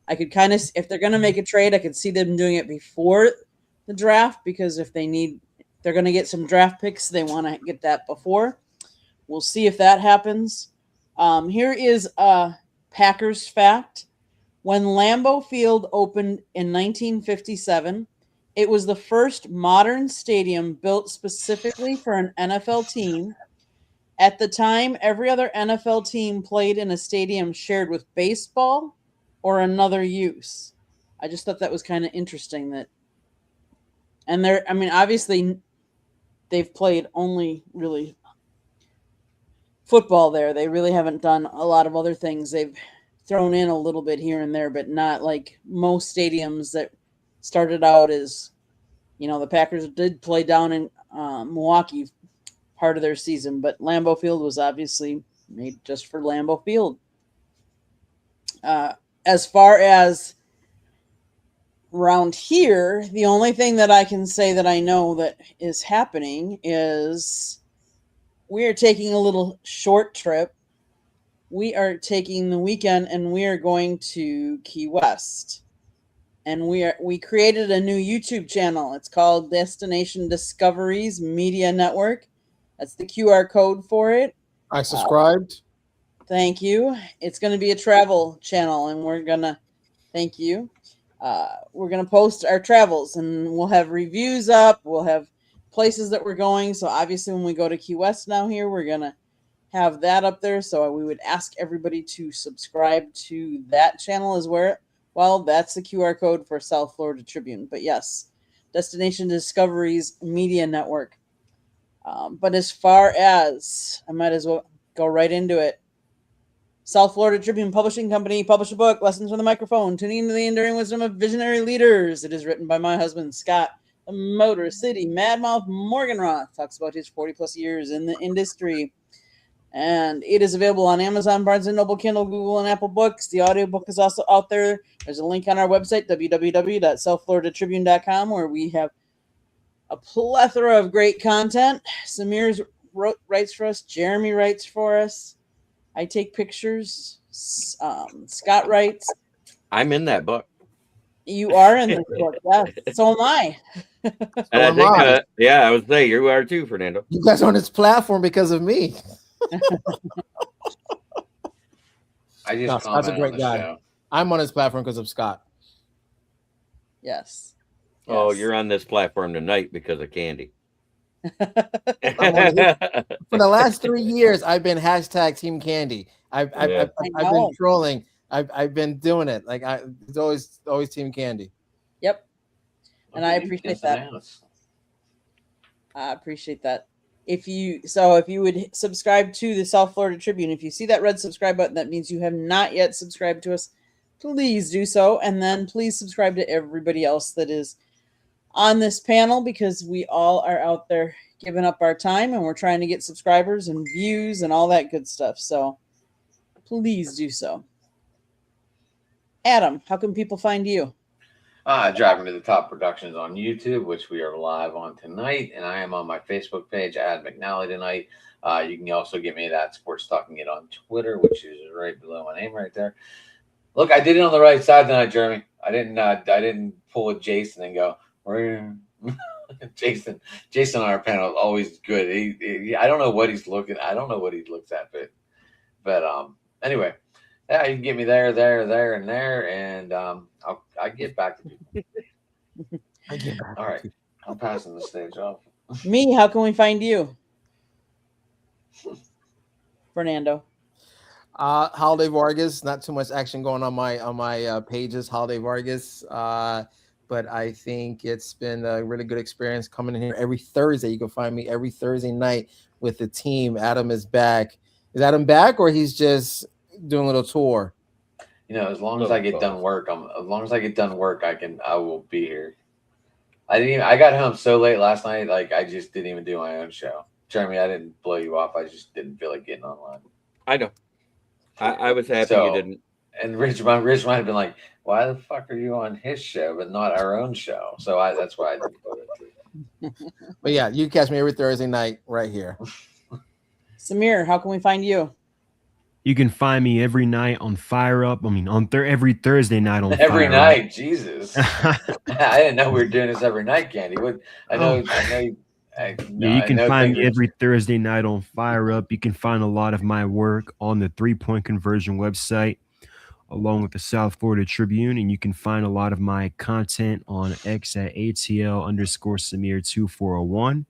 I could kind of, if they're going to make a trade, I could see them doing it before the draft, because if they're going to get some draft picks, they want to get that before. We'll see if that happens. Here is a Packers fact. When Lambeau Field opened in 1957, it was the first modern stadium built specifically for an NFL team. At the time, every other NFL team played in a stadium shared with baseball or another use. I just thought that was kind of interesting. Obviously, they've played only really football there. They really haven't done a lot of other things. They've thrown in a little bit here and there, but not like most stadiums that started out as, the Packers did play down in Milwaukee part of their season, but Lambeau Field was obviously made just for Lambeau Field. As far as around here, the only thing that I can say that I know that is happening is we are taking a little short trip. We are taking the weekend, and we are going to Key West. And we created a new YouTube channel. It's called Destination Discoveries Media Network. That's the QR code for it. I subscribed. Thank you. It's going to be a travel channel, and we're going to thank you. We're going to post our travels, and we'll have reviews up. We'll have places that we're going. So obviously when we go to Key West now here, we're going to have that up there. So we would ask everybody to subscribe to that channel that's the QR code for South Florida Tribune. But yes, Destination Discoveries Media Network. But as far as, I might as well go right into it. South Florida Tribune Publishing Company published a book, Lessons from the Microphone, Tuning into the Enduring Wisdom of Visionary Leaders. It is written by my husband, Scott, the Motor City Madmouth Morganroth. Talks about his 40-plus years in the industry. And it is available on Amazon, Barnes & Noble, Kindle, Google, and Apple Books. The audiobook is also out there. There's a link on our website, www.southfloridatribune.com, where we have a plethora of great content. Samir writes for us. Jeremy writes for us. I take pictures. Scott writes. I'm in that book. You are in this book, yes. So am I. And I think, I would say you are too, Fernando. You guys are on this platform because of me. Scott's a great guy. Show. I'm on this platform because of Scott. Yes. Oh, you're on this platform tonight because of Candy. For the last 3 years, I've been hashtag Team Candy. I've been trolling I've been doing it. Like it's always Team Candy. Yep. And I appreciate that. Bananas. I appreciate that. If you would subscribe to the South Florida Tribune, if you see that red subscribe button, that means you have not yet subscribed to us. Please do so, and then please subscribe to everybody else that is on this panel, because we all are out there giving up our time, and we're trying to get subscribers and views and all that good stuff. So please do so. Adam, how can people find you? Driving to the Top Productions on YouTube, which we are live on tonight, and I am on my Facebook page, Ad McNally tonight. You can also get me that Sports Talking It on Twitter, which is right below my name right there. Look, I did it on the right side tonight, Jeremy. I didn't pull a Jason and go, Jason on our panel is always good. He I don't know what he's looking. I don't know what he looks at, but anyway, yeah, you can get me there, and there, and I get back to people. All right, I'm passing the stage off. Me, how can we find you? Fernando. Holiday Vargas. Not too much action going on my pages. Holiday Vargas. But I think it's been a really good experience coming in here every Thursday. You can find me every Thursday night with the team. Adam is back. Is Adam back, or he's just doing a little tour? As long as I get done work, I will be here. I got home so late last night, like I just didn't even do my own show. Jeremy, I didn't blow you off. I just didn't feel like getting online. I know. I was happy you didn't. And Rich might have been like, why the fuck are you on his show but not our own show? So that's why I didn't go to it. But yeah, you catch me every Thursday night right here. Samir, how can we find you? You can find me every night on Fire Up. I mean, every Thursday night on every Fire night. Up. Jesus, I didn't know we were doing this every night, Candy. You can find me every Thursday night on Fire Up. You can find a lot of my work on the 3-Point Conversion website, along with the South Florida Tribune, and you can find a lot of my content on X at ATL_Samir2401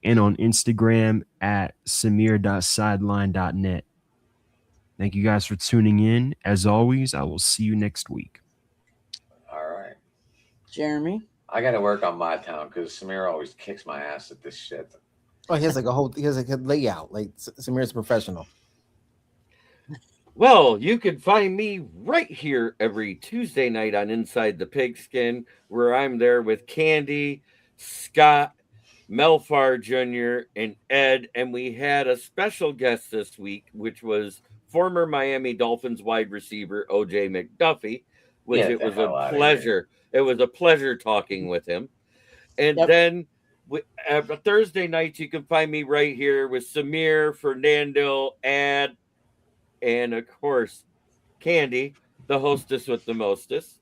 and on Instagram at Samir.sideline.net. Thank you guys for tuning in. As always, I will see you next week. All right. Jeremy? I got to work on my town because Samir always kicks my ass at this shit. Oh, he has like a layout. Like Samir's a professional. Well, you can find me right here every Tuesday night on Inside the Pigskin, where I'm there with Candy, Scott, Melfar Jr., and Ed. And we had a special guest this week, which was former Miami Dolphins wide receiver O.J. McDuffie, which it was a pleasure. It was a pleasure talking with him. And then Thursday nights, you can find me right here with Samir, Fernando, Ad, and of course, Candy, the hostess with the mostest.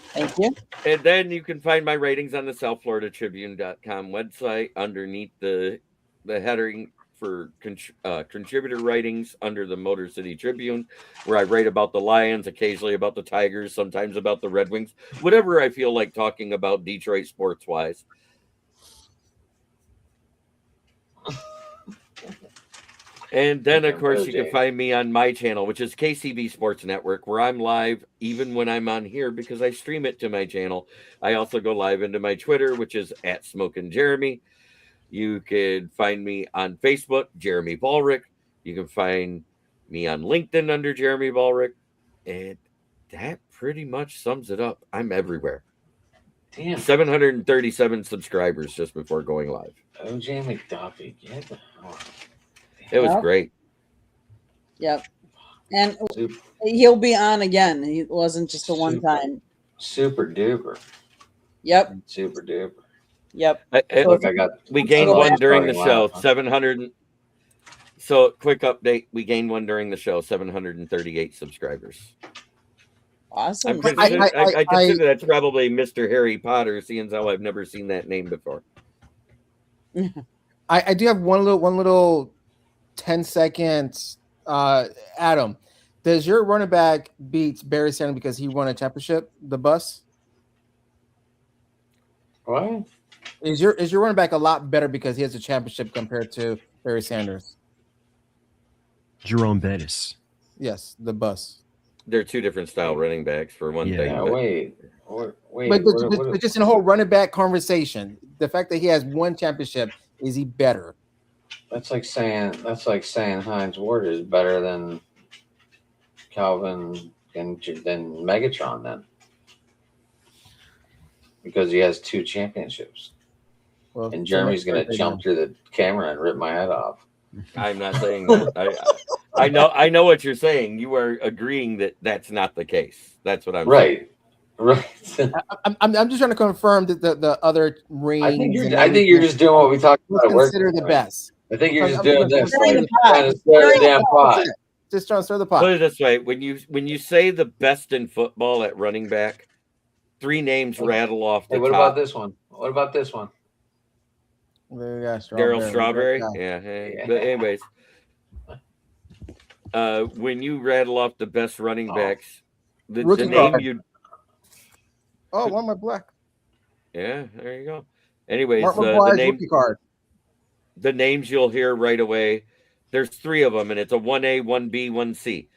Thank you. And then you can find my ratings on the SouthFloridaTribune.com website underneath the heading for contributor writings under the Motor City Tribune, where I write about the Lions, occasionally about the Tigers, sometimes about the Red Wings, whatever I feel like talking about Detroit sports-wise. And then, of course, you can find me on my channel, which is KCB Sports Network, where I'm live even when I'm on here because I stream it to my channel. I also go live into my Twitter, which is at Smokin' Jeremy. You can find me on Facebook, Jeremy Ballrick. You can find me on LinkedIn under Jeremy Ballrick. And that pretty much sums it up. I'm everywhere. Damn. 737 subscribers just before going live. O.J. McDuffie, get the hell out. It was great. Yep. And he'll be on again. He wasn't just a one time. Super duper. Yep. Super duper. Yep. We gained one during the show. 700. So quick update. We gained one during the show. 738 subscribers. Awesome. I consider that's probably Mr. Harry Potter, seeing as how I've never seen that name before. I do have one little 10 seconds. Adam, does your running back beat Barry Sanders because he won a championship? The bus. What? Is your running back a lot better because he has a championship compared to Barry Sanders? Jerome Bettis. Yes, the bus. They're two different style running backs for one thing. Yeah, But wait. But just in the whole running back conversation, the fact that he has one championship, is he better? That's like saying Heinz Ward is better than Calvin than Megatron then, because he has 2 championships. Well, And Jeremy's going to jump through the camera and rip my head off. I'm not saying that. I know what you're saying. You are agreeing that that's not the case. That's what I'm saying. Right. I'm just trying to confirm that the other rings. I think you're just doing what we talked about. Consider the best. I think you're just doing this, Stirring like the pot. trying to stir the damn pot. Just trying to stir the pot. Put it this way: when you say the best in football at running back, 3 names rattle off the Hey, what top. about this one? What about this one? Daryl Strawberry. Yeah. Hey. But anyways, when you rattle off the best running backs, the name card. you. Oh, one my black. Yeah, there you go. Anyways, Mark the McGwire's name. rookie card. The names you'll hear right away. There's 3 of them, and it's a 1A, 1B, 1C.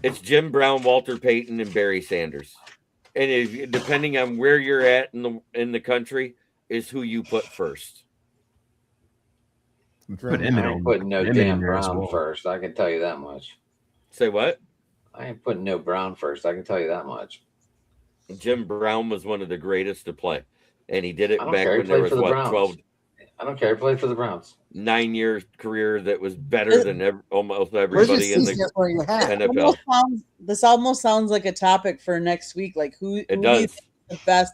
It's Jim Brown, Walter Payton, and Barry Sanders. And if, depending on where you're at in the country, is who you put first. Put I ain't putting no damn Brown first. I can tell you that much. Say what? I ain't putting no Brown first. I can tell you that much. Jim Brown was one of the greatest to play, and he did it I don't back care. He when there played was for the what Browns. I don't care. He played for the Browns. 9-year career that was better than almost everybody in the NFL. This almost sounds like a topic for next week. Like who do you think is the best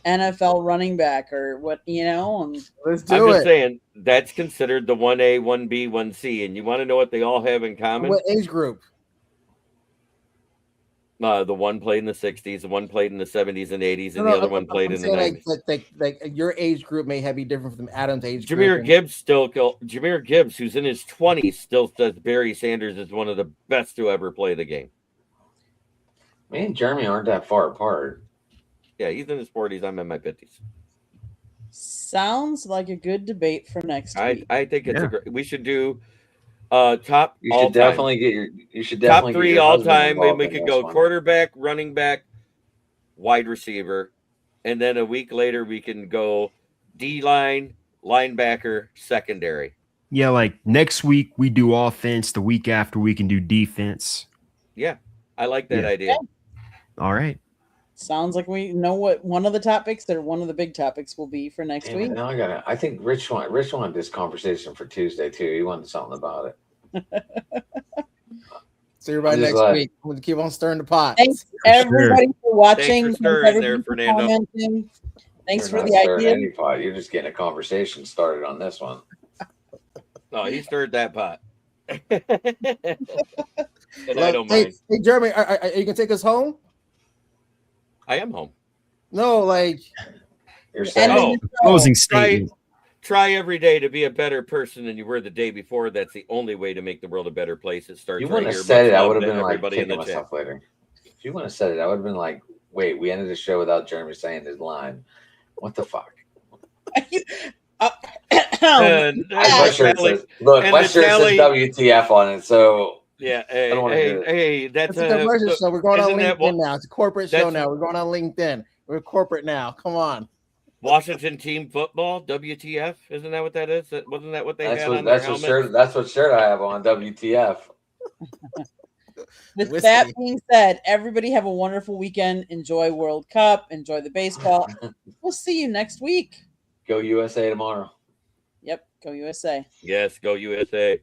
NFL running back, or what, you know? And let's do I'm it. just saying that's considered the 1A, 1B, 1C, and you want to know what they all have in common? What age group? The one played in the 60s, the one played in the 70s and 80s, and the other one played in the 90s. Like your age group may be different from Adam's age Jahmyr group. Jahmyr Gibbs, who's in his 20s, still says Barry Sanders is one of the best to ever play the game. Me and Jeremy aren't that far apart. Yeah, he's in his 40s. I'm in my 50s. sounds like a good debate for next week. I think it's a great. We should do top. You should definitely get your. You should definitely top 3 all time. And we could go quarterback, running back, wide receiver, and then a week later we can go D line, linebacker, secondary. Yeah, like next week we do offense. The week after we can do defense. Yeah, I like that idea. All right. Sounds like we know what one of the topics or one of the big topics will be for next week. Now I think Rich wanted this conversation for Tuesday too. He wanted something about it. See everybody next week. We'll keep on stirring the pot. Thanks everybody for watching. Thanks for stirring there, Fernando. Commenting. Thanks for the idea. idea. You're just getting a conversation started on this one. No, he stirred that pot. And Well, I don't mind. Hey, Jeremy, are you gonna take us home? I am home. No, like you're saying. Closing statement. Try every day to be a better person than you were the day before. That's the only way to make the world a better place. It starts. You wouldn't right have here. said it. I Much would have love been to like everybody in kicking the chat. myself later. If you wouldn't have said it, I would have been like, "Wait, we ended the show without Jeremy saying his line. What the fuck?" And my shirt says, look, my shirt says WTF on it, so yeah. Hey, that's a commercial show. We're going on LinkedIn now. It's a corporate show that's- now. We're going on LinkedIn. We're corporate now. Come on. Washington team football, WTF? Isn't that what that is? Wasn't that what they had on their helmet? That's what shirt I have on, WTF. With that being said, everybody have a wonderful weekend. Enjoy World Cup. Enjoy the baseball. We'll see you next week. Go USA tomorrow. Yep. Go USA. Yes, go USA.